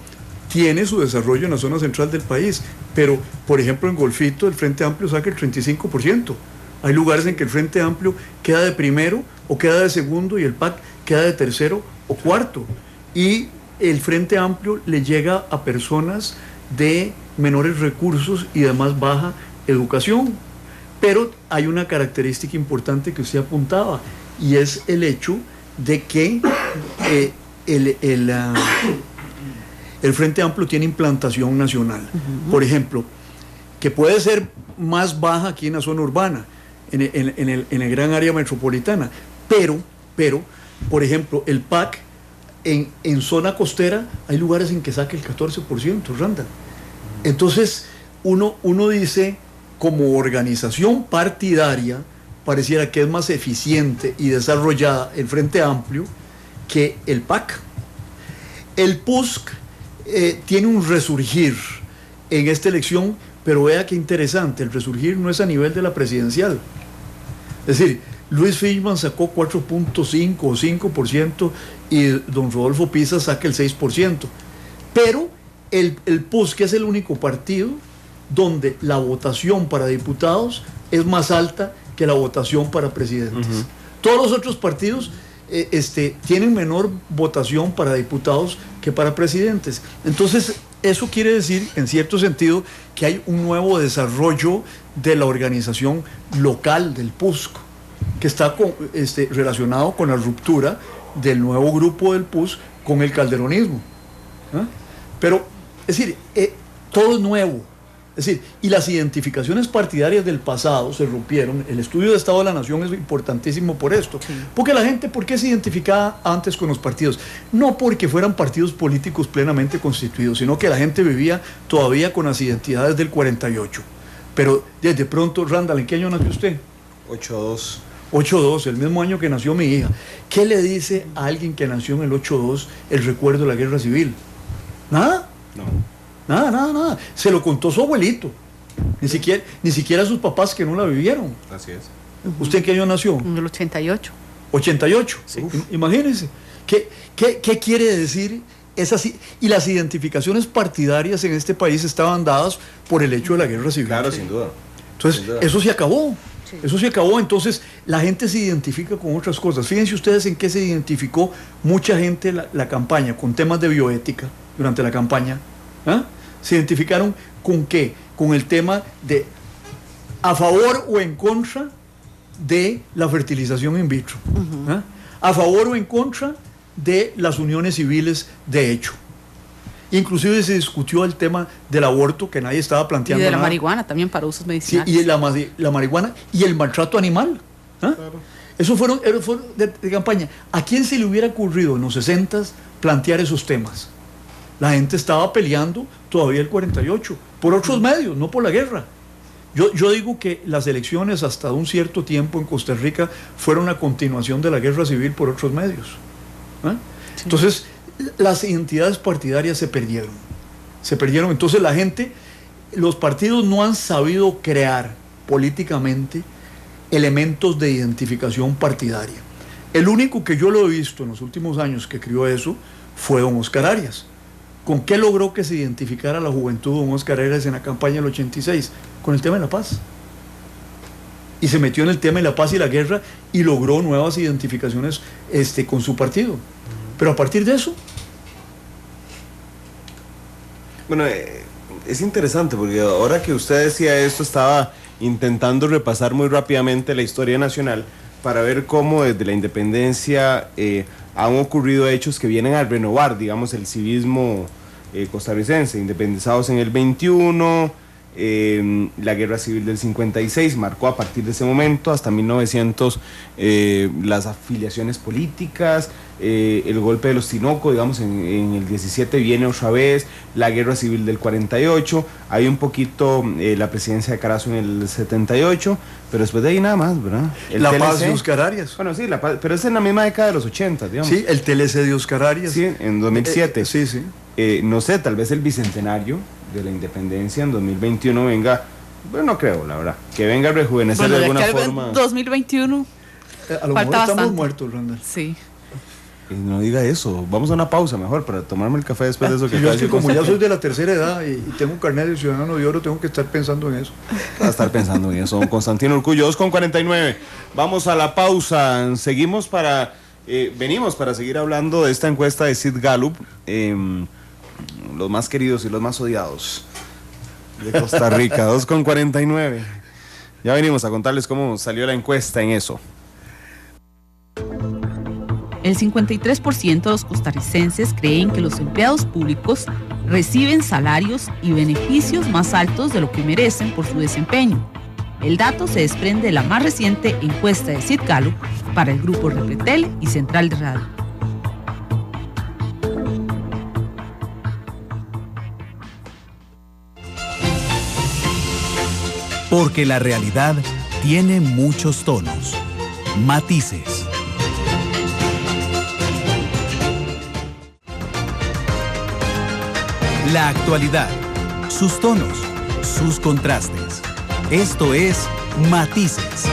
tiene su desarrollo en la zona central del país, pero, por ejemplo, en Golfito el Frente Amplio saca el 35%. Hay lugares en que el Frente Amplio queda de primero o queda de segundo y el PAC queda de tercero o cuarto. Y el Frente Amplio le llega a personas de menores recursos y de más baja educación. Pero hay una característica importante que usted apuntaba, y es el hecho de que el Frente Amplio tiene implantación nacional. Por ejemplo, que puede ser más baja aquí en la zona urbana, en el gran área metropolitana, pero, por ejemplo, el PAC en zona costera hay lugares en que saca el 14%, Randall. Entonces, uno dice, como organización partidaria, pareciera que es más eficiente y desarrollada el Frente Amplio que el PAC. El PUSC tiene un resurgir en esta elección, pero vea qué interesante, el resurgir no es a nivel de la presidencial. Es decir, Luis Fishman sacó 4.5 o 5% y don Rodolfo Pisa saca el 6%. Pero el PUSC es el único partido donde la votación para diputados es más alta que la votación para presidentes. Todos los otros partidos tienen menor votación para diputados que para presidentes. Entonces, eso quiere decir, en cierto sentido, que hay un nuevo desarrollo de la organización local del PUSC, que está relacionado con la ruptura del nuevo grupo del PUSC con el calderonismo. ¿Ah? Pero, es decir, todo es nuevo. Es decir, y las identificaciones partidarias del pasado se rompieron. El estudio de Estado de la Nación es importantísimo por esto. Sí. Porque la gente, ¿por qué se identificaba antes con los partidos? No porque fueran partidos políticos plenamente constituidos, sino que la gente vivía todavía con las identidades del 48. Pero desde pronto, Randall, ¿en qué año nació usted? 8-2. 8-2, el mismo año que nació mi hija. ¿Qué le dice a alguien que nació en el 8-2 el recuerdo de la guerra civil? ¿Nada? No. Nada. Se lo contó su abuelito. Ni siquiera sus papás que no la vivieron. Así es. ¿Usted en qué año nació? En el 88. 88. Sí. Imagínense. ¿Qué quiere decir? Y las identificaciones partidarias en este país estaban dadas por el hecho de la guerra civil. Claro, sin duda. Entonces, sin duda. Eso se acabó. Sí. Eso se acabó. Entonces, la gente se identifica con otras cosas. Fíjense ustedes en qué se identificó mucha gente la campaña, con temas de bioética durante la campaña. ¿Ah? Se identificaron con qué, con el tema de a favor o en contra de la fertilización in vitro, ¿ah? A favor o en contra de las uniones civiles de hecho. Inclusive se discutió el tema del aborto, que nadie estaba planteando. Y de la nada. marihuana también para usos Sí, medicinales. y la marihuana y el maltrato animal. ¿Ah? Claro. Eso fueron de campaña. ¿A quién se le hubiera ocurrido en los 60s plantear esos temas? La gente estaba peleando todavía el 48, por otros medios, no por la guerra. Yo digo que las elecciones hasta un cierto tiempo en Costa Rica fueron la continuación de la guerra civil por otros medios. ¿Ah? Sí. Entonces, las identidades partidarias se perdieron. Se perdieron. Entonces la gente, los partidos no han sabido crear políticamente elementos de identificación partidaria. El único que yo lo he visto en los últimos años que creó eso fue don Oscar Arias. ¿Con qué logró que se identificara la juventud don Oscar Arias en la campaña del 86? Con el tema de la paz. Y se metió en el tema de la paz y la guerra y logró nuevas identificaciones con su partido. Pero a partir de eso... Bueno, es interesante porque ahora que usted decía esto, estaba intentando repasar muy rápidamente la historia nacional para ver cómo desde la independencia han ocurrido hechos que vienen a renovar, digamos, el civismo costarricense. Independizados en el 21, la guerra civil del 56 marcó a partir de ese momento hasta 1900 las afiliaciones políticas, el golpe de los Tinoco, digamos, en el 17 viene otra vez, la guerra civil del 48, hay un poquito la presidencia de Carazo en el 78, pero después de ahí nada más, ¿verdad? La paz de Oscar Arias. Bueno, sí, la paz, pero es en la misma década de los 80, digamos. Sí, el TLC de Oscar Arias. Sí, en 2007. Sí, sí. No sé, tal vez el bicentenario de la independencia en 2021 venga, bueno, no creo, la verdad, que venga a rejuvenecer de alguna forma. 2021 A lo mejor falta estamos bastante. muertos, Randall. Sí. No diga eso, vamos a una pausa mejor para tomarme el café después de eso que Yo acaba es de que decir como ya usted. soy de la tercera edad y tengo un carnet de ciudadano de oro, tengo que estar pensando en eso. Va a estar pensando en eso, don Constantino Urcullo, 2:49. Vamos a la pausa, seguimos venimos para seguir hablando de esta encuesta de Sid Gallup, los más queridos y los más odiados de Costa Rica, 2:49. Ya venimos a contarles cómo salió la encuesta en eso. El 53% de los costarricenses creen que los empleados públicos reciben salarios y beneficios más altos de lo que merecen por su desempeño. El dato se desprende de la más reciente encuesta de Sid Gallup para el grupo Repretel y Central de Radio. Porque la realidad tiene muchos tonos, matices. La actualidad, sus tonos, sus contrastes. Esto es Matices.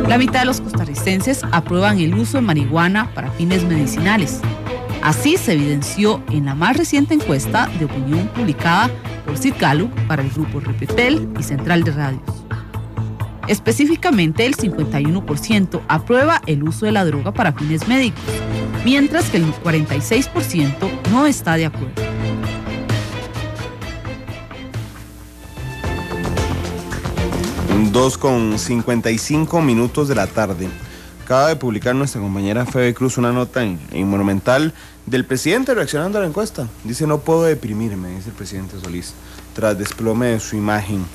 La mitad de los costarricenses aprueban el uso de marihuana para fines medicinales. Así se evidenció en la más reciente encuesta de opinión publicada por Sid Gallup para el grupo Repetel y Central de Radios. Específicamente, el 51% aprueba el uso de la droga para fines médicos, mientras que el 46% no está de acuerdo. Dos con 55 minutos de la tarde. Acaba de publicar nuestra compañera Febe Cruz una nota en Monumental del presidente reaccionando a la encuesta. Dice: no puedo deprimirme, dice el presidente Solís, tras desplome de su imagen.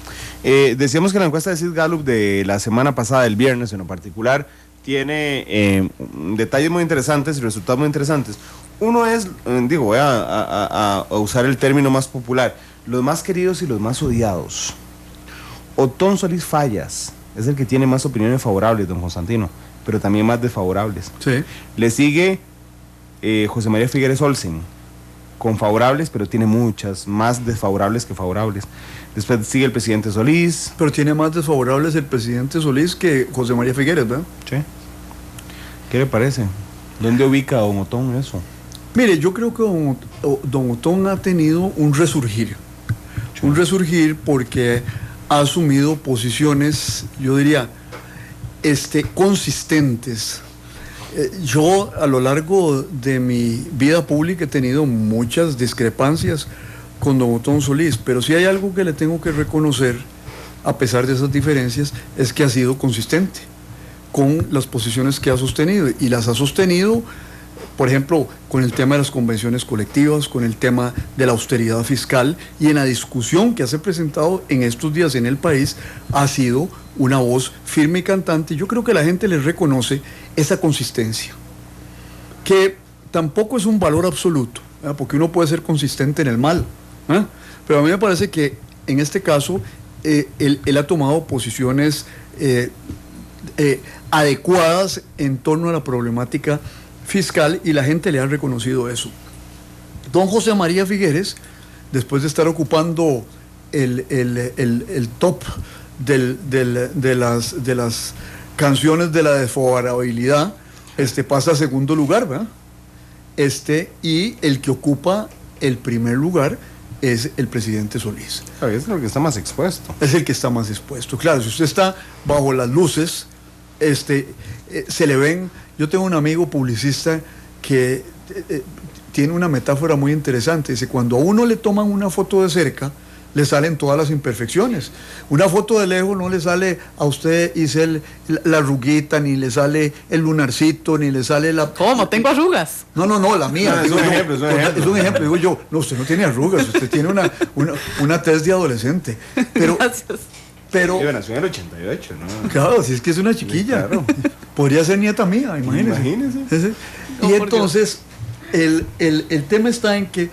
Decíamos que la encuesta de Sid Gallup de la semana pasada, el viernes en lo particular, tiene detalles muy interesantes y resultados muy interesantes. Uno es, voy a usar el término más popular, los más queridos y los más odiados. Otón Solís Fallas es el que tiene más opiniones favorables, don Constantino, pero también más desfavorables. Sí. Le sigue José María Figueres Olsen, con favorables, pero tiene muchas más desfavorables que favorables. Después sigue el presidente Solís. Pero tiene más desfavorables el presidente Solís que José María Figueres, ¿verdad? Sí. ¿Qué le parece? ¿Dónde ubica a don Otón eso? Mire, yo creo que don Otón ha tenido un resurgir. Sí. Un resurgir porque ha asumido posiciones, yo diría, consistentes. Yo a lo largo de mi vida pública he tenido muchas discrepancias con don Otón Solís, pero sí hay algo que le tengo que reconocer a pesar de esas diferencias, es que ha sido consistente con las posiciones que ha sostenido, y las ha sostenido, por ejemplo, con el tema de las convenciones colectivas, con el tema de la austeridad fiscal, y en la discusión que se ha presentado en estos días en el país, ha sido una voz firme y cantante. Yo creo que la gente les reconoce esa consistencia, que tampoco es un valor absoluto, ¿verdad? Porque uno puede ser consistente en el mal, ¿verdad? Pero a mí me parece que en este caso él ha tomado posiciones adecuadas en torno a la problemática fiscal, y la gente le ha reconocido eso. Don José María Figueres, después de estar ocupando el top de las canciones de la desfavorabilidad, pasa a segundo lugar, ¿verdad? Y el que ocupa el primer lugar es el presidente Solís. Es el que está más expuesto. Es el que está más expuesto. Claro, si usted está bajo las luces, se le ven. Yo tengo un amigo publicista que tiene una metáfora muy interesante. Dice, cuando a uno le toman una foto de cerca, le salen todas las imperfecciones. Una foto de lejos no le sale a usted, Isel, la arruguita, ni le sale el lunarcito, ni le sale la... ¿Cómo? ¿Tengo arrugas? No, la mía. Es un ejemplo. Digo yo, no, usted no tiene arrugas, usted tiene una tez de adolescente. Pero, Gracias. Pero... Yo nací en el 88, ¿no? Claro, si es que es una chiquilla. Sí, claro. Podría ser nieta mía, imagínese. Imagínese. Y entonces, el tema está en que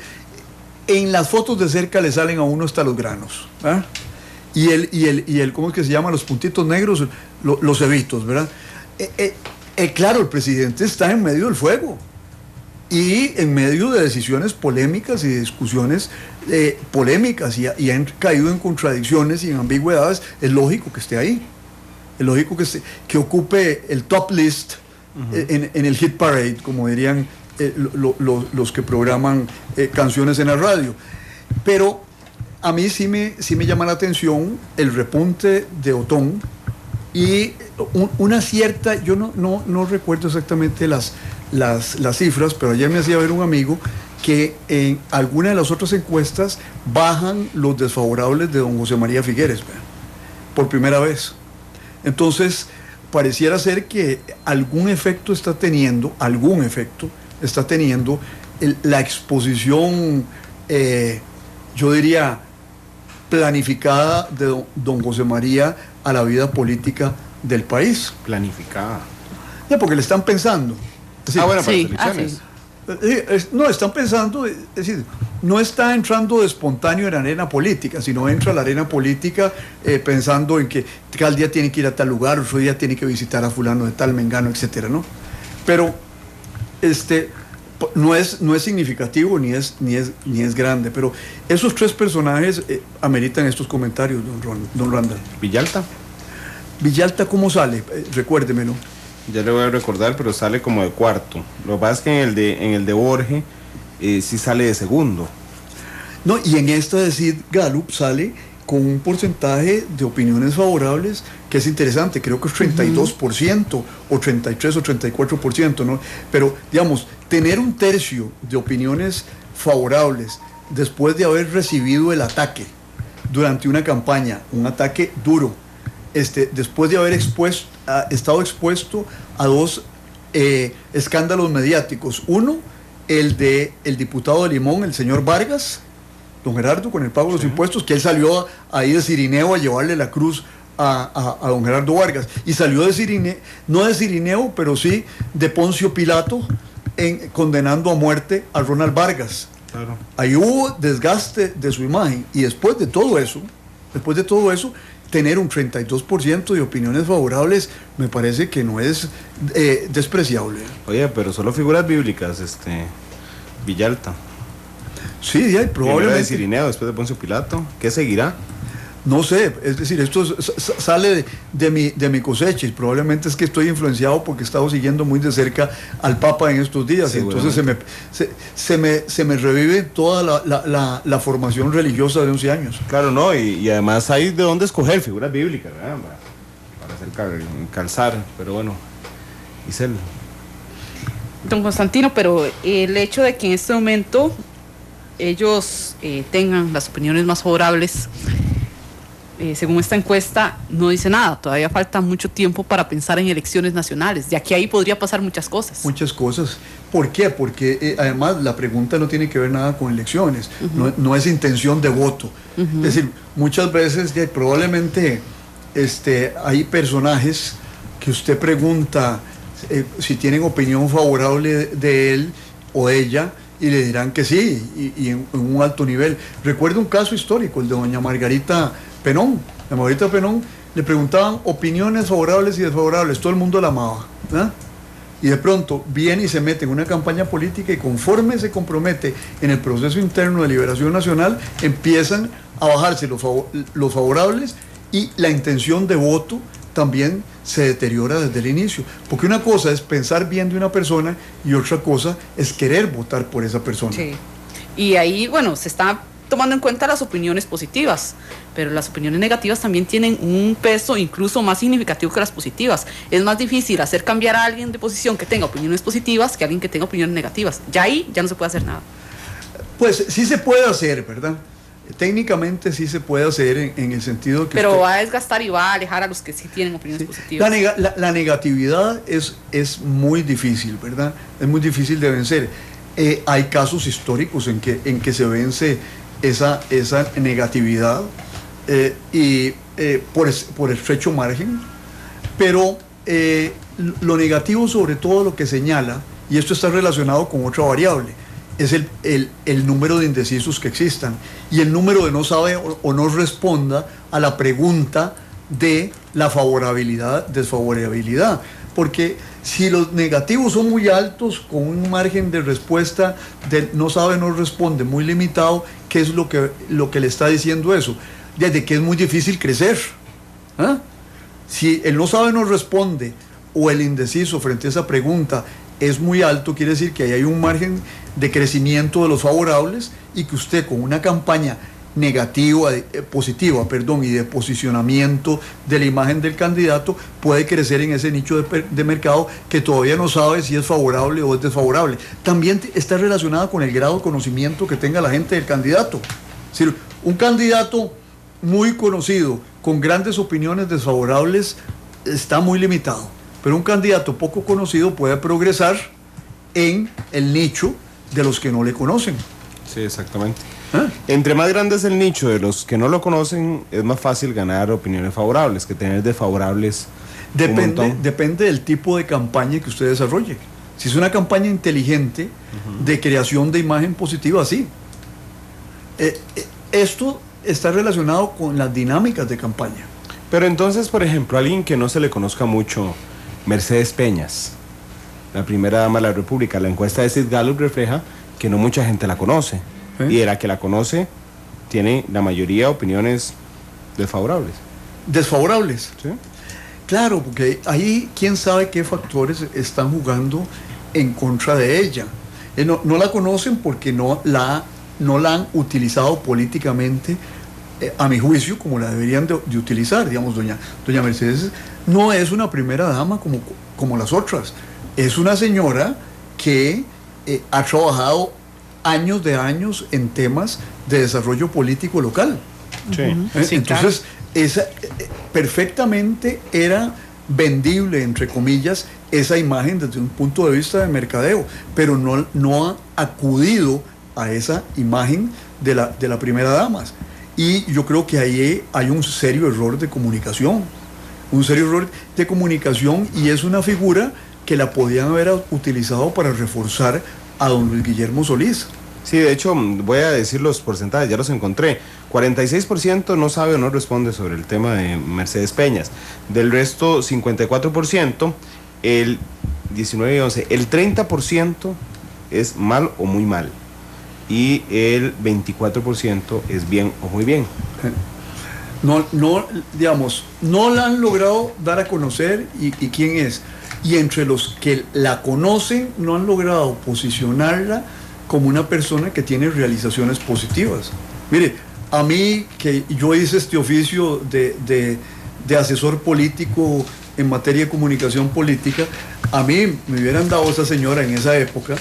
en las fotos de cerca le salen a uno hasta los granos, ¿verdad? Y el ¿cómo es que se llama? Los puntitos negros, los cebitos, ¿verdad? Claro, el presidente está en medio del fuego y en medio de decisiones polémicas y de discusiones polémicas, y han caído en contradicciones y en ambigüedades. Es lógico que esté ahí, es lógico que ocupe el top list en el hit parade, como dirían los que programan canciones en la radio. Pero a mí sí me llama la atención el repunte de Otón y una cierta, yo no recuerdo exactamente las cifras, pero ayer me hacía ver un amigo que en alguna de las otras encuestas bajan los desfavorables de don José María Figueres, ¿verdad? Por primera vez. Entonces pareciera ser que algún efecto está teniendo la exposición, yo diría, planificada de don José María a la vida política del país. Planificada. Ya, porque le están pensando. Es decir, Bueno, para Sí, las elecciones. no, están pensando, es decir, no está entrando de espontáneo en la arena política, sino entra a la arena política pensando en que tal día tiene que ir a tal lugar, otro día tiene que visitar a fulano de tal, mengano, etcétera, ¿no? Pero no es significativo ni es grande, pero esos tres personajes ameritan estos comentarios, don Randall. Villalta, ¿cómo sale? Recuérdemelo. Ya le voy a recordar, pero sale como de cuarto. Lo que pasa es que en el de Borges sí sale de segundo. No, y en esta de Sid Gallup sale con un porcentaje de opiniones favorables que es interesante, creo que es 32%, o 33 o 34%, ¿no? Pero, digamos, tener un tercio de opiniones favorables después de haber recibido el ataque durante una campaña, un ataque duro, después de haber estado expuesto a dos escándalos mediáticos. Uno, el del diputado de Limón, el señor Vargas, don Gerardo, con el pago de los impuestos, que él salió ahí de Cirineo a llevarle la cruz a don Gerardo Vargas, y salió de Cirineo, no de Cirineo, pero sí de Poncio Pilato, condenando a muerte a Ronald Vargas. Claro. Ahí hubo desgaste de su imagen, y después de todo eso, tener un 32% de opiniones favorables me parece que no es despreciable. Oye, pero solo figuras bíblicas, Villalta. Sí, hay Primero probablemente. de Cirineo, después de Poncio Pilato. ¿Qué seguirá? No sé, es decir, esto sale de mi cosecha, y probablemente es que estoy influenciado porque he estado siguiendo muy de cerca al Papa en estos días, y entonces se me revive toda la formación religiosa de 11 años. Claro, no, y además hay de dónde escoger figuras bíblicas, ¿verdad? Para hacer calzar, pero bueno, Isel. Don Constantino, pero el hecho de que en este momento ellos tengan las opiniones más favorables según esta encuesta, no dice nada. Todavía falta mucho tiempo para pensar en elecciones nacionales. De aquí a ahí podría pasar muchas cosas. Muchas cosas. ¿Por qué? Porque además la pregunta no tiene que ver nada con elecciones, no es intención de voto. Es decir, muchas veces probablemente hay personajes que usted pregunta si tienen opinión favorable de él o de ella, y le dirán que sí, y en un alto nivel. Recuerdo un caso histórico, el de doña Margarita Penón. A Margarita Penón le preguntaban opiniones favorables y desfavorables, todo el mundo la amaba, ¿verdad? Y de pronto viene y se mete en una campaña política, y conforme se compromete en el proceso interno de liberación nacional, empiezan a bajarse los favorables, y la intención de voto también se deteriora desde el inicio, porque una cosa es pensar bien de una persona y otra cosa es querer votar por esa persona. Sí. Y ahí, bueno, se está tomando en cuenta las opiniones positivas, pero las opiniones negativas también tienen un peso incluso más significativo que las positivas. Es más difícil hacer cambiar a alguien de posición que tenga opiniones positivas que a alguien que tenga opiniones negativas. Ya ahí ya no se puede hacer nada. Pues sí se puede hacer, ¿verdad? Técnicamente sí se puede hacer en el sentido que... Pero va a desgastar y va a alejar a los que sí tienen opiniones positivas. La negatividad es muy difícil, ¿verdad? Es muy difícil de vencer. Hay casos históricos en que se vence esa negatividad por estrecho margen, pero lo negativo, sobre todo lo que señala, y esto está relacionado con otra variable, es el número de indecisos que existan, y el número de no sabe o no responda a la pregunta de la favorabilidad, desfavorabilidad. Porque si los negativos son muy altos, con un margen de respuesta de no sabe, no responde muy limitado, ¿qué es lo que le está diciendo eso? Desde que es muy difícil crecer. ¿Ah? Si el no sabe, no responde, o el indeciso frente a esa pregunta es muy alto, quiere decir que ahí hay un margen de crecimiento de los favorables, y que usted con una campaña positiva, y de posicionamiento de la imagen del candidato puede crecer en ese nicho de mercado que todavía no sabe si es favorable o es desfavorable. También está relacionada con el grado de conocimiento que tenga la gente del candidato. Es decir, un candidato muy conocido con grandes opiniones desfavorables está muy limitado, pero un candidato poco conocido puede progresar en el nicho de los que no le conocen. Sí, exactamente. Entre más grande es el nicho de los que no lo conocen, es más fácil ganar opiniones favorables que tener desfavorables. Depende del tipo de campaña que usted desarrolle. Si es una campaña inteligente de creación de imagen positiva, sí. Esto está relacionado con las dinámicas de campaña. Pero entonces, por ejemplo, alguien que no se le conozca mucho, Mercedes Peñas, la primera dama de la República, la encuesta de Sid Gallup refleja que no mucha gente la conoce. Y de la que la conoce, tiene la mayoría opiniones desfavorables. ¿Desfavorables? Sí. Claro, porque ahí quién sabe qué factores están jugando en contra de ella. No la conocen porque no la han utilizado políticamente, a mi juicio, como la deberían de utilizar. Digamos, doña Mercedes no es una primera dama como las otras. Es una señora que ha trabajado años en temas de desarrollo político local. Sí. Sí, entonces, esa perfectamente era vendible, entre comillas, esa imagen desde un punto de vista de mercadeo, pero no ha acudido a esa imagen de la primera dama. Y yo creo que ahí hay un serio error de comunicación. Y es una figura que la podían haber utilizado para reforzar a don Luis Guillermo Solís. Sí, de hecho, voy a decir los porcentajes, ya los encontré. 46% no sabe o no responde sobre el tema de Mercedes Peñas. Del resto, 54%, el 19 y 11, el 30% es mal o muy mal. Y el 24% es bien o muy bien. No la han logrado dar a conocer y quién es. Y entre los que la conocen, no han logrado posicionarla como una persona que tiene realizaciones positivas. Mire, a mí, que yo hice este oficio de asesor político en materia de comunicación política, a mí me hubieran dado esa señora en esa época,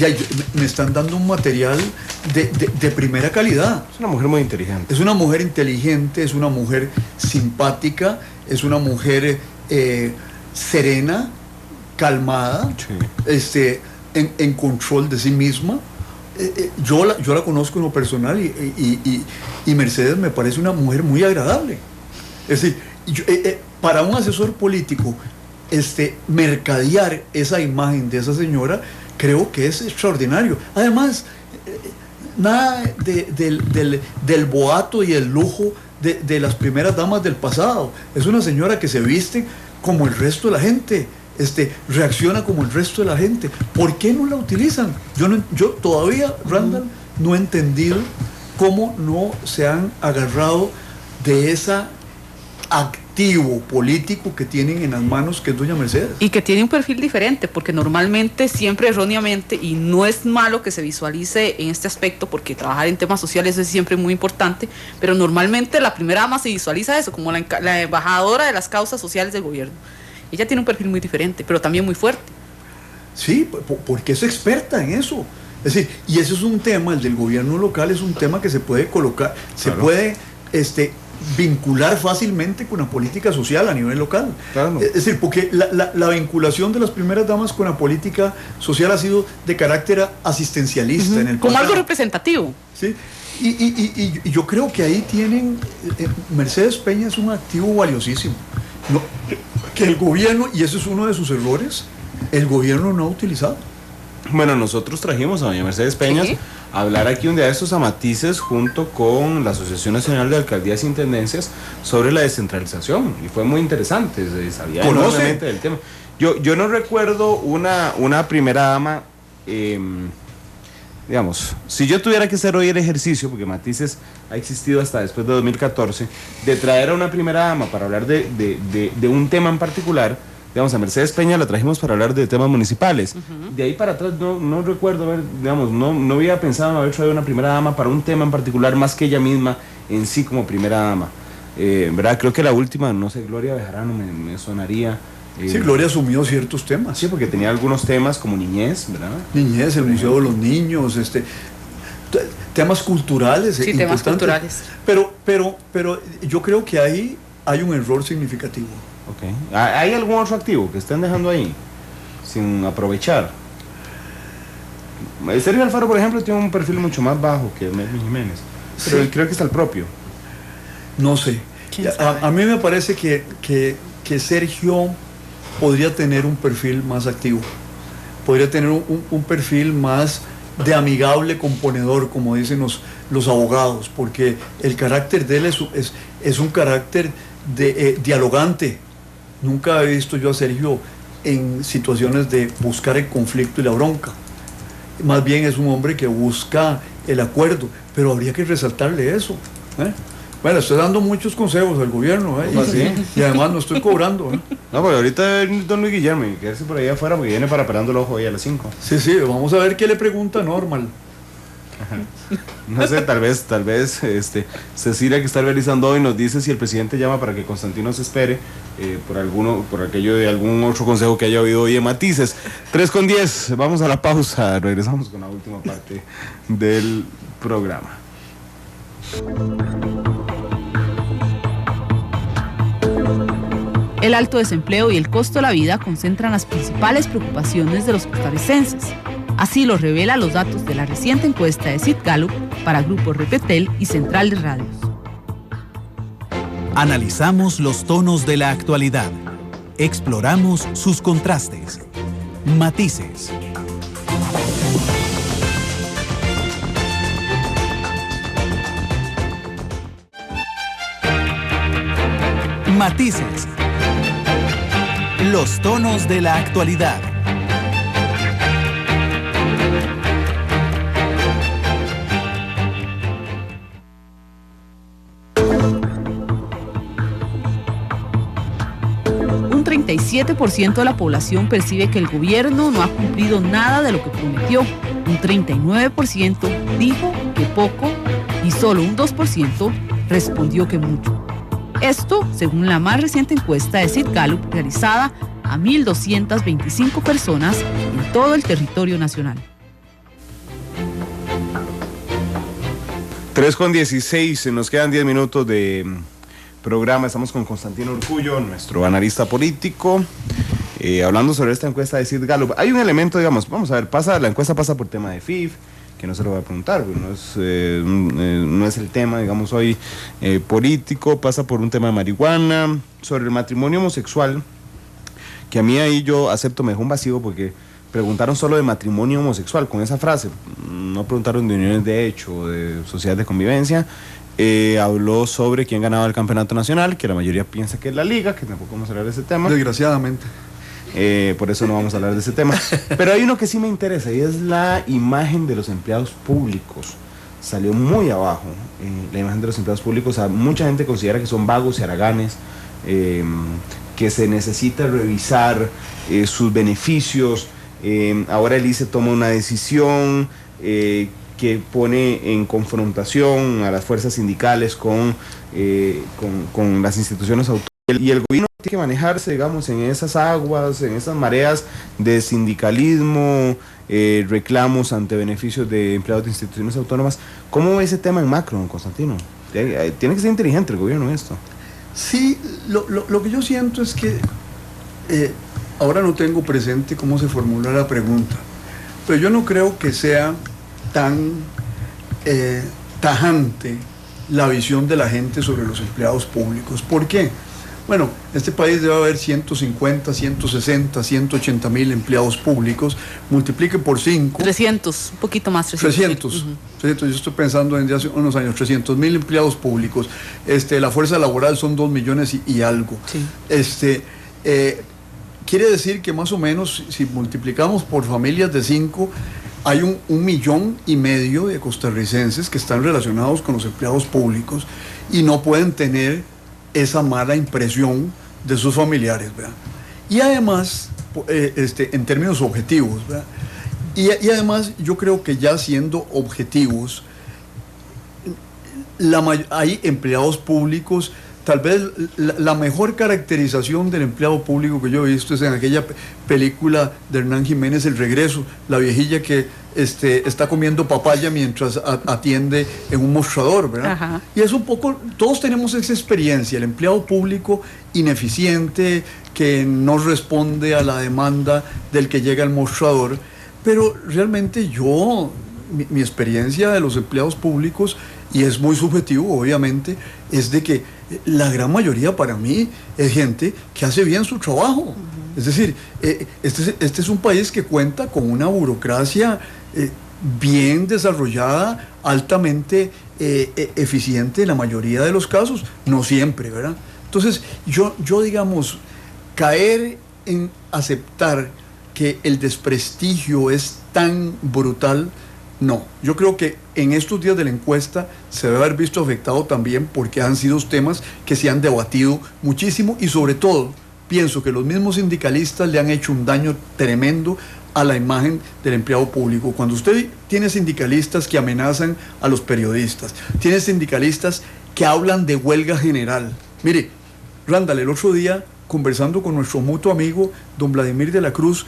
ya me están dando un material de primera calidad. Es una mujer muy inteligente. Es una mujer inteligente, es una mujer simpática, es una mujer serena, calmada, sí. En control de sí misma. Yo la conozco en lo personal y Mercedes me parece una mujer muy agradable. Es decir, para un asesor político, mercadear esa imagen de esa señora, creo que es extraordinario. Además, nada del boato y el lujo de las primeras damas del pasado. Es una señora que se viste como el resto de la gente, reacciona como el resto de la gente. ¿Por qué no la utilizan? Yo todavía, Randall, no he entendido cómo no se han agarrado de esa activo político que tienen en las manos, que es doña Mercedes. Y que tiene un perfil diferente, porque normalmente, siempre erróneamente, y no es malo que se visualice en este aspecto, porque trabajar en temas sociales es siempre muy importante, pero normalmente la primera dama se visualiza eso, como la embajadora de las causas sociales del gobierno. Ella tiene un perfil muy diferente, pero también muy fuerte. Sí, porque es experta en eso. Es decir, y ese es un tema, el del gobierno local, es un tema que se puede colocar, claro. Se puede vincular fácilmente con la política social a nivel local. Claro. Es decir, porque la vinculación de las primeras damas con la política social ha sido de carácter asistencialista. En el como algo representativo. Sí. Y yo creo que ahí tienen, Mercedes Peña es un activo valiosísimo. No, que el gobierno, y ese es uno de sus errores, el gobierno no ha utilizado. Bueno, nosotros trajimos a doña Mercedes Peñas, ¿sí?, a hablar aquí un día de estos a Matices junto con la Asociación Nacional de Alcaldías e Intendencias sobre la descentralización, y fue muy interesante, se sabía enormemente del tema. Yo no recuerdo una primera dama, digamos, si yo tuviera que hacer hoy el ejercicio, porque Matices ha existido hasta después de 2014, de traer a una primera dama para hablar de un tema en particular, digamos, a Mercedes Peña la trajimos para hablar de temas municipales. De ahí para atrás no recuerdo, digamos, no había pensado en haber traído una primera dama para un tema en particular, más que ella misma en sí como primera dama. ¿Verdad? Creo que la última, no sé, Gloria Bejarano me sonaría. Sí, Gloria asumió ciertos temas. Sí, porque tenía algunos temas como niñez, ¿verdad? Niñez, el Museo de los Niños, temas culturales. Sí, temas culturales. Pero yo creo que ahí hay un error significativo. Okay. ¿Hay algún otro activo que estén dejando ahí sin aprovechar? Sergio Alfaro, por ejemplo, tiene un perfil mucho más bajo que Melvin Jiménez, pero sí, creo que está el propio. No sé. A mí me parece que Sergio podría tener un perfil más activo, podría tener un perfil más de amigable componedor, como dicen los abogados, porque el carácter de él es un carácter dialogante. Nunca he visto yo a Sergio en situaciones de buscar el conflicto y la bronca. Más bien es un hombre que busca el acuerdo, pero habría que resaltarle eso. Bueno, estoy dando muchos consejos al gobierno, y además no estoy cobrando. No, porque ahorita don Luis Guillermo, y quédese por ahí afuera porque viene para parando el ojo hoy a las 5. Sí, vamos a ver qué le pregunta Normal. No sé, tal vez Cecilia, que está realizando hoy, nos dice si el presidente llama para que Constantino se espere por aquello de algún otro consejo que haya oído hoy en Matices. 3:10, vamos a la pausa, regresamos con la última parte del programa. El alto desempleo y el costo de la vida concentran las principales preocupaciones de los costarricenses. Así lo revela los datos de la reciente encuesta de Sid Gallup para Grupo Repetel y Central de Radios. Analizamos los tonos de la actualidad. Exploramos sus contrastes. Matices. Matices. Los tonos de la actualidad. Un 37% de la población percibe que el gobierno no ha cumplido nada de lo que prometió. Un 39% dijo que poco y solo un 2% respondió que mucho. Esto, según la más reciente encuesta de Sid Gallup realizada a 1.225 personas en todo el territorio nacional. 3:16, nos quedan 10 minutos de programa. Estamos con Constantino Urcullo, nuestro analista político, hablando sobre esta encuesta de Sid Gallup. Hay un elemento, digamos, vamos a ver, la encuesta pasa por tema de FIF, que no se lo voy a preguntar, no es el tema, digamos, hoy político, pasa por un tema de marihuana, sobre el matrimonio homosexual, que a mí ahí yo acepto, me dejó un vacío porque preguntaron solo de matrimonio homosexual con esa frase, no preguntaron de uniones de hecho, de sociedades de convivencia. Habló sobre quién ganaba el campeonato nacional, que la mayoría piensa que es la liga, que tampoco vamos a hablar de ese tema. Desgraciadamente. Por eso no vamos a hablar de ese tema. Pero hay uno que sí me interesa y es la imagen de los empleados públicos. Salió muy abajo la imagen de los empleados públicos. O sea, mucha gente considera que son vagos y haraganes, que se necesita revisar sus beneficios. Ahora el ICE toma una decisión que pone en confrontación a las fuerzas sindicales con las instituciones autónomas. Y el gobierno tiene que manejarse, digamos, en esas aguas, en esas mareas de sindicalismo, reclamos ante beneficios de empleados de instituciones autónomas. ¿Cómo ve ese tema en macro, don Constantino? Tiene que ser inteligente el gobierno en esto. Sí, lo que yo siento es que ahora no tengo presente cómo se formula la pregunta, pero yo no creo que sea tan tajante la visión de la gente sobre los empleados públicos. ¿Por qué? Bueno, en este país debe haber 150, 160, 180 mil empleados públicos, multiplique por 5. 300, un poquito más. 300. Yo estoy pensando en hace unos años, 300 mil empleados públicos. La fuerza laboral son 2 millones y algo. Sí. Quiere decir que más o menos, si multiplicamos por familias de 5, hay 1,5 millones de costarricenses que están relacionados con los empleados públicos y no pueden tener esa mala impresión de sus familiares, ¿verdad? Y además, en términos objetivos, ¿verdad? Y además yo creo que ya siendo objetivos, hay empleados públicos, tal vez la mejor caracterización del empleado público que yo he visto es en aquella película de Hernán Jiménez, El Regreso, la viejilla que está comiendo papaya mientras atiende en un mostrador, ¿verdad? Ajá. Y es un poco, todos tenemos esa experiencia, el empleado público ineficiente, que no responde a la demanda del que llega al mostrador, pero realmente mi experiencia de los empleados públicos, y es muy subjetivo obviamente, es de que la gran mayoría para mí es gente que hace bien su trabajo. Es decir, este es un país que cuenta con una burocracia bien desarrollada, altamente eficiente en la mayoría de los casos, no siempre, ¿verdad? Entonces, yo digamos, caer en aceptar que el desprestigio es tan brutal, no. Yo creo que en estos días de la encuesta se debe haber visto afectado también porque han sido temas que se han debatido muchísimo y sobre todo pienso que los mismos sindicalistas le han hecho un daño tremendo a la imagen del empleado público. Cuando usted tiene sindicalistas que amenazan a los periodistas, tiene sindicalistas que hablan de huelga general. Mire, Randall, el otro día, conversando con nuestro mutuo amigo, don Vladimir de la Cruz,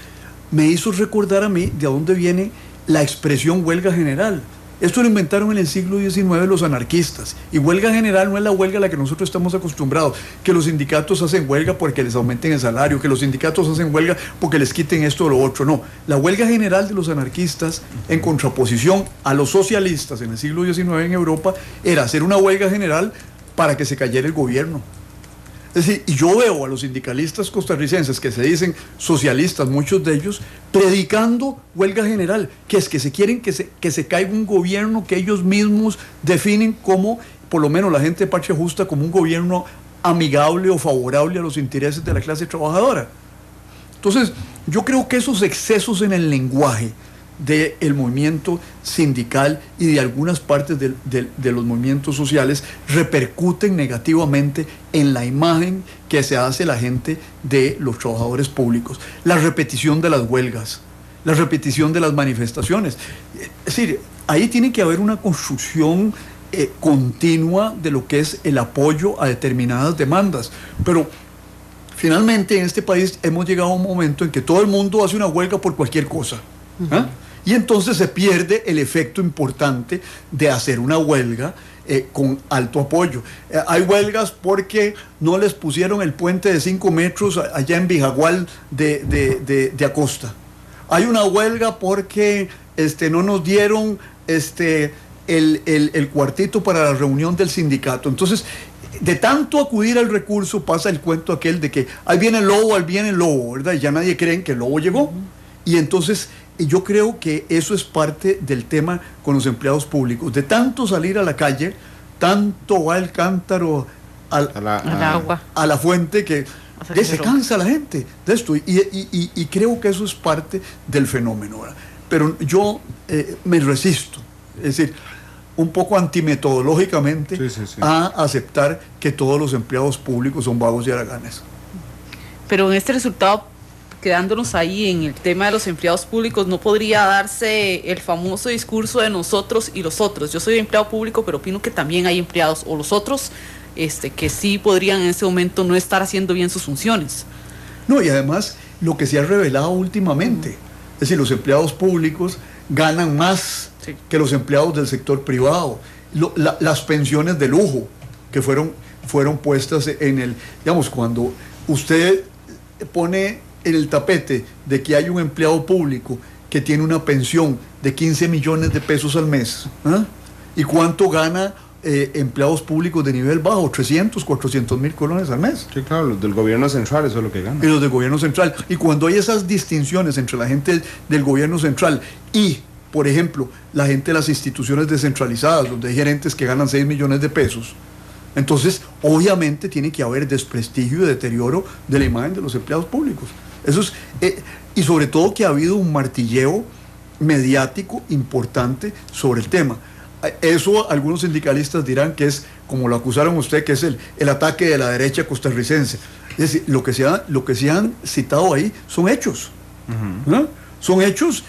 me hizo recordar a mí de dónde viene la expresión huelga general. Esto lo inventaron en el siglo XIX los anarquistas. Y huelga general no es la huelga a la que nosotros estamos acostumbrados, que los sindicatos hacen huelga porque les aumenten el salario, que los sindicatos hacen huelga porque les quiten esto o lo otro. No, la huelga general de los anarquistas, en contraposición a los socialistas en el siglo XIX en Europa, era hacer una huelga general para que se cayera el gobierno. Es decir, y yo veo a los sindicalistas costarricenses que se dicen socialistas, muchos de ellos, predicando huelga general, que es que se quieren que se caiga un gobierno que ellos mismos definen como, por lo menos la gente de Patria Justa, como un gobierno amigable o favorable a los intereses de la clase trabajadora. Entonces, yo creo que esos excesos en el lenguaje del movimiento sindical y de algunas partes de los movimientos sociales repercuten negativamente en la imagen que se hace la gente de los trabajadores públicos. La repetición de las huelgas, la repetición de las manifestaciones. Es decir, ahí tiene que haber una construcción continua de lo que es el apoyo a determinadas demandas. Pero finalmente en este país hemos llegado a un momento en que todo el mundo hace una huelga por cualquier cosa. ¿Ah? Y entonces se pierde el efecto importante de hacer una huelga con alto apoyo. Hay huelgas porque no les pusieron el puente de 5 metros allá en Vijagual de Acosta. Hay una huelga porque no nos dieron el cuartito para la reunión del sindicato. Entonces, de tanto acudir al recurso, pasa el cuento aquel de que ahí viene el lobo, ¿verdad? Y ya nadie cree que el lobo llegó. Y entonces yo creo que eso es parte del tema con los empleados públicos. De tanto salir a la calle, tanto va el cántaro al agua, a la fuente, que se cansa la gente de esto. Y creo que eso es parte del fenómeno, ¿verdad? Pero yo me resisto, es decir, un poco antimetodológicamente, a aceptar que todos los empleados públicos son vagos y haraganes. Pero en este resultado, quedándonos ahí en el tema de los empleados públicos, no podría darse el famoso discurso de nosotros y los otros. Yo soy empleado público, pero opino que también hay empleados, o los otros, que sí podrían en ese momento no estar haciendo bien sus funciones. No, y además, lo que se ha revelado últimamente, es decir, los empleados públicos ganan más que los empleados del sector privado. Las pensiones de lujo que fueron puestas en el, digamos, cuando usted pone en el tapete de que hay un empleado público que tiene una pensión de 15 millones de pesos al mes, ¿y cuánto gana empleados públicos de nivel bajo? 300, 400 mil colones al mes. Sí, claro, los del gobierno central, eso es lo que ganan. Y los del gobierno central. Y cuando hay esas distinciones entre la gente del gobierno central y, por ejemplo, la gente de las instituciones descentralizadas, donde hay gerentes que ganan 6 millones de pesos, entonces obviamente tiene que haber desprestigio y deterioro de la imagen de los empleados públicos. Eso es, y sobre todo que ha habido un martilleo mediático importante sobre el tema. Eso algunos sindicalistas dirán que es, como lo acusaron usted, que es el ataque de la derecha costarricense. Es decir, lo que se han citado ahí son hechos. ¿No? Son hechos,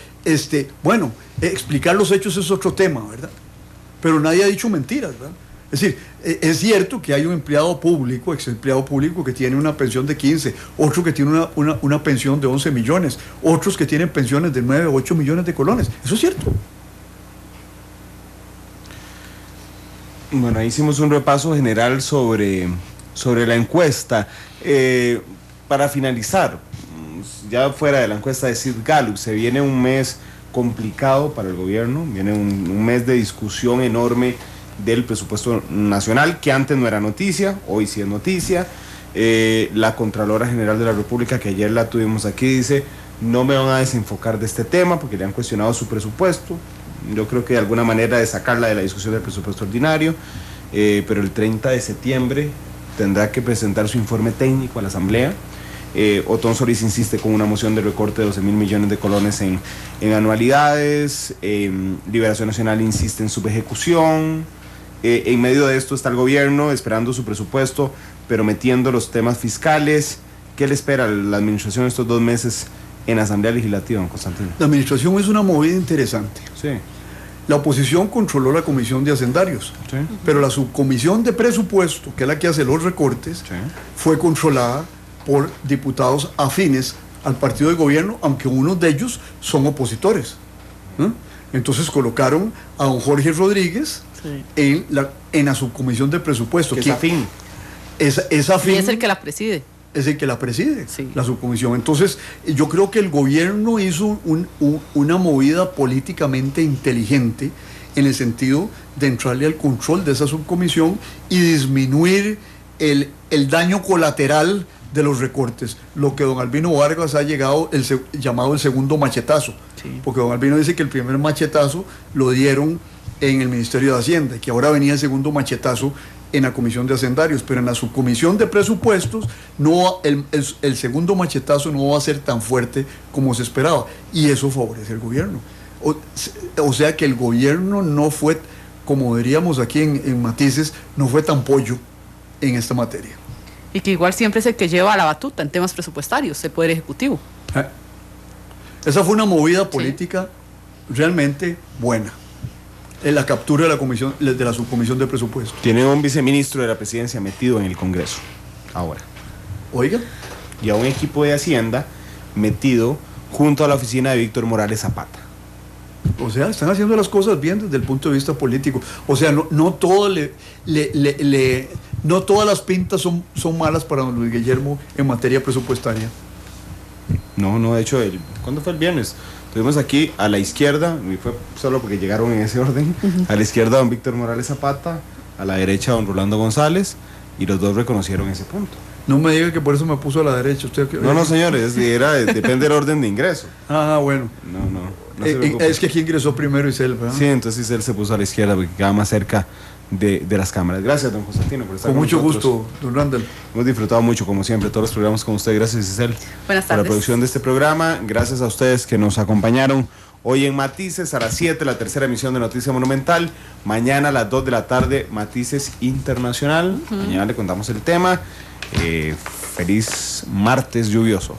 bueno, explicar los hechos es otro tema, ¿verdad? Pero nadie ha dicho mentiras, ¿verdad? Es decir, es cierto que hay un empleado público, ex empleado público, que tiene una pensión de 15, otro que tiene una pensión de 11 millones, otros que tienen pensiones de 9 o 8 millones de colones. Eso es cierto. Bueno, ahí hicimos un repaso general sobre la encuesta. Para finalizar, ya fuera de la encuesta de Sid Gallup, se viene un mes complicado para el gobierno, viene un mes de discusión enorme del presupuesto nacional, que antes no era noticia, hoy sí es noticia. La Contralora General de la República, que ayer la tuvimos aquí, dice: no me van a desenfocar de este tema porque le han cuestionado su presupuesto. Yo creo que de alguna manera de sacarla de la discusión del presupuesto ordinario, pero el 30 de septiembre tendrá que presentar su informe técnico a la Asamblea. Otón Solís insiste con una moción de recorte de 12 mil millones de colones en anualidades. Liberación Nacional insiste en subejecución. En medio de esto está el gobierno esperando su presupuesto, pero metiendo los temas fiscales. ¿Qué le espera a la administración estos 2 meses en la Asamblea Legislativa, don Constantino? La administración es una movida interesante. Sí. La oposición controló la comisión de hacendarios, sí, pero la subcomisión de presupuesto, que es la que hace los recortes, sí, fue controlada por diputados afines al partido de gobierno, aunque unos de ellos son opositores. Entonces colocaron a don Jorge Rodríguez, sí, en la subcomisión de presupuesto. Que es afín. Es afín. Y es el que la preside. Es el que la preside, sí, la subcomisión. Entonces, yo creo que el gobierno hizo una movida políticamente inteligente en el sentido de entrarle al control de esa subcomisión y disminuir el daño colateral de los recortes, lo que don Albino Vargas ha llamado el segundo machetazo, sí, porque don Albino dice que el primer machetazo lo dieron en el Ministerio de Hacienda y que ahora venía el segundo machetazo en la comisión de hacendarios, pero en la subcomisión de presupuestos el segundo machetazo no va a ser tan fuerte como se esperaba, y eso favorece al gobierno. O sea que el gobierno no fue, como diríamos aquí en matices, no fue tan pollo en esta materia. Y que igual siempre es el que lleva la batuta en temas presupuestarios, el Poder Ejecutivo. Esa fue una movida política, sí, realmente buena, en la captura de la subcomisión de presupuesto. Tiene un viceministro de la presidencia metido en el Congreso ahora. Oiga. Y a un equipo de Hacienda metido junto a la oficina de Víctor Morales Zapata. O sea, están haciendo las cosas bien desde el punto de vista político. O sea, no todas las pintas son malas para don Luis Guillermo en materia presupuestaria. No, de hecho, ¿cuándo fue el viernes? Tuvimos aquí a la izquierda, y fue solo porque llegaron en ese orden, a la izquierda don Víctor Morales Zapata, a la derecha don Rolando González, y los dos reconocieron ese punto. No me diga que por eso me puso a la derecha. Usted, No, señores, depende del orden de ingreso. Bueno. No se preocupe. Es que aquí ingresó primero Isel, ¿verdad? Sí, entonces él se puso a la izquierda porque quedaba más cerca de las cámaras. Gracias, don Constantino, por estar con mucho nosotros. gusto, don Randall. Hemos disfrutado mucho, como siempre, todos los programas con usted. Gracias, Isel. Buenas tardes. Por la producción de este programa. Gracias a ustedes que nos acompañaron hoy en Matices, a las 7, la tercera emisión de Noticia Monumental. Mañana a las 2 de la tarde, Matices Internacional. Mañana le contamos el tema. Feliz martes lluvioso.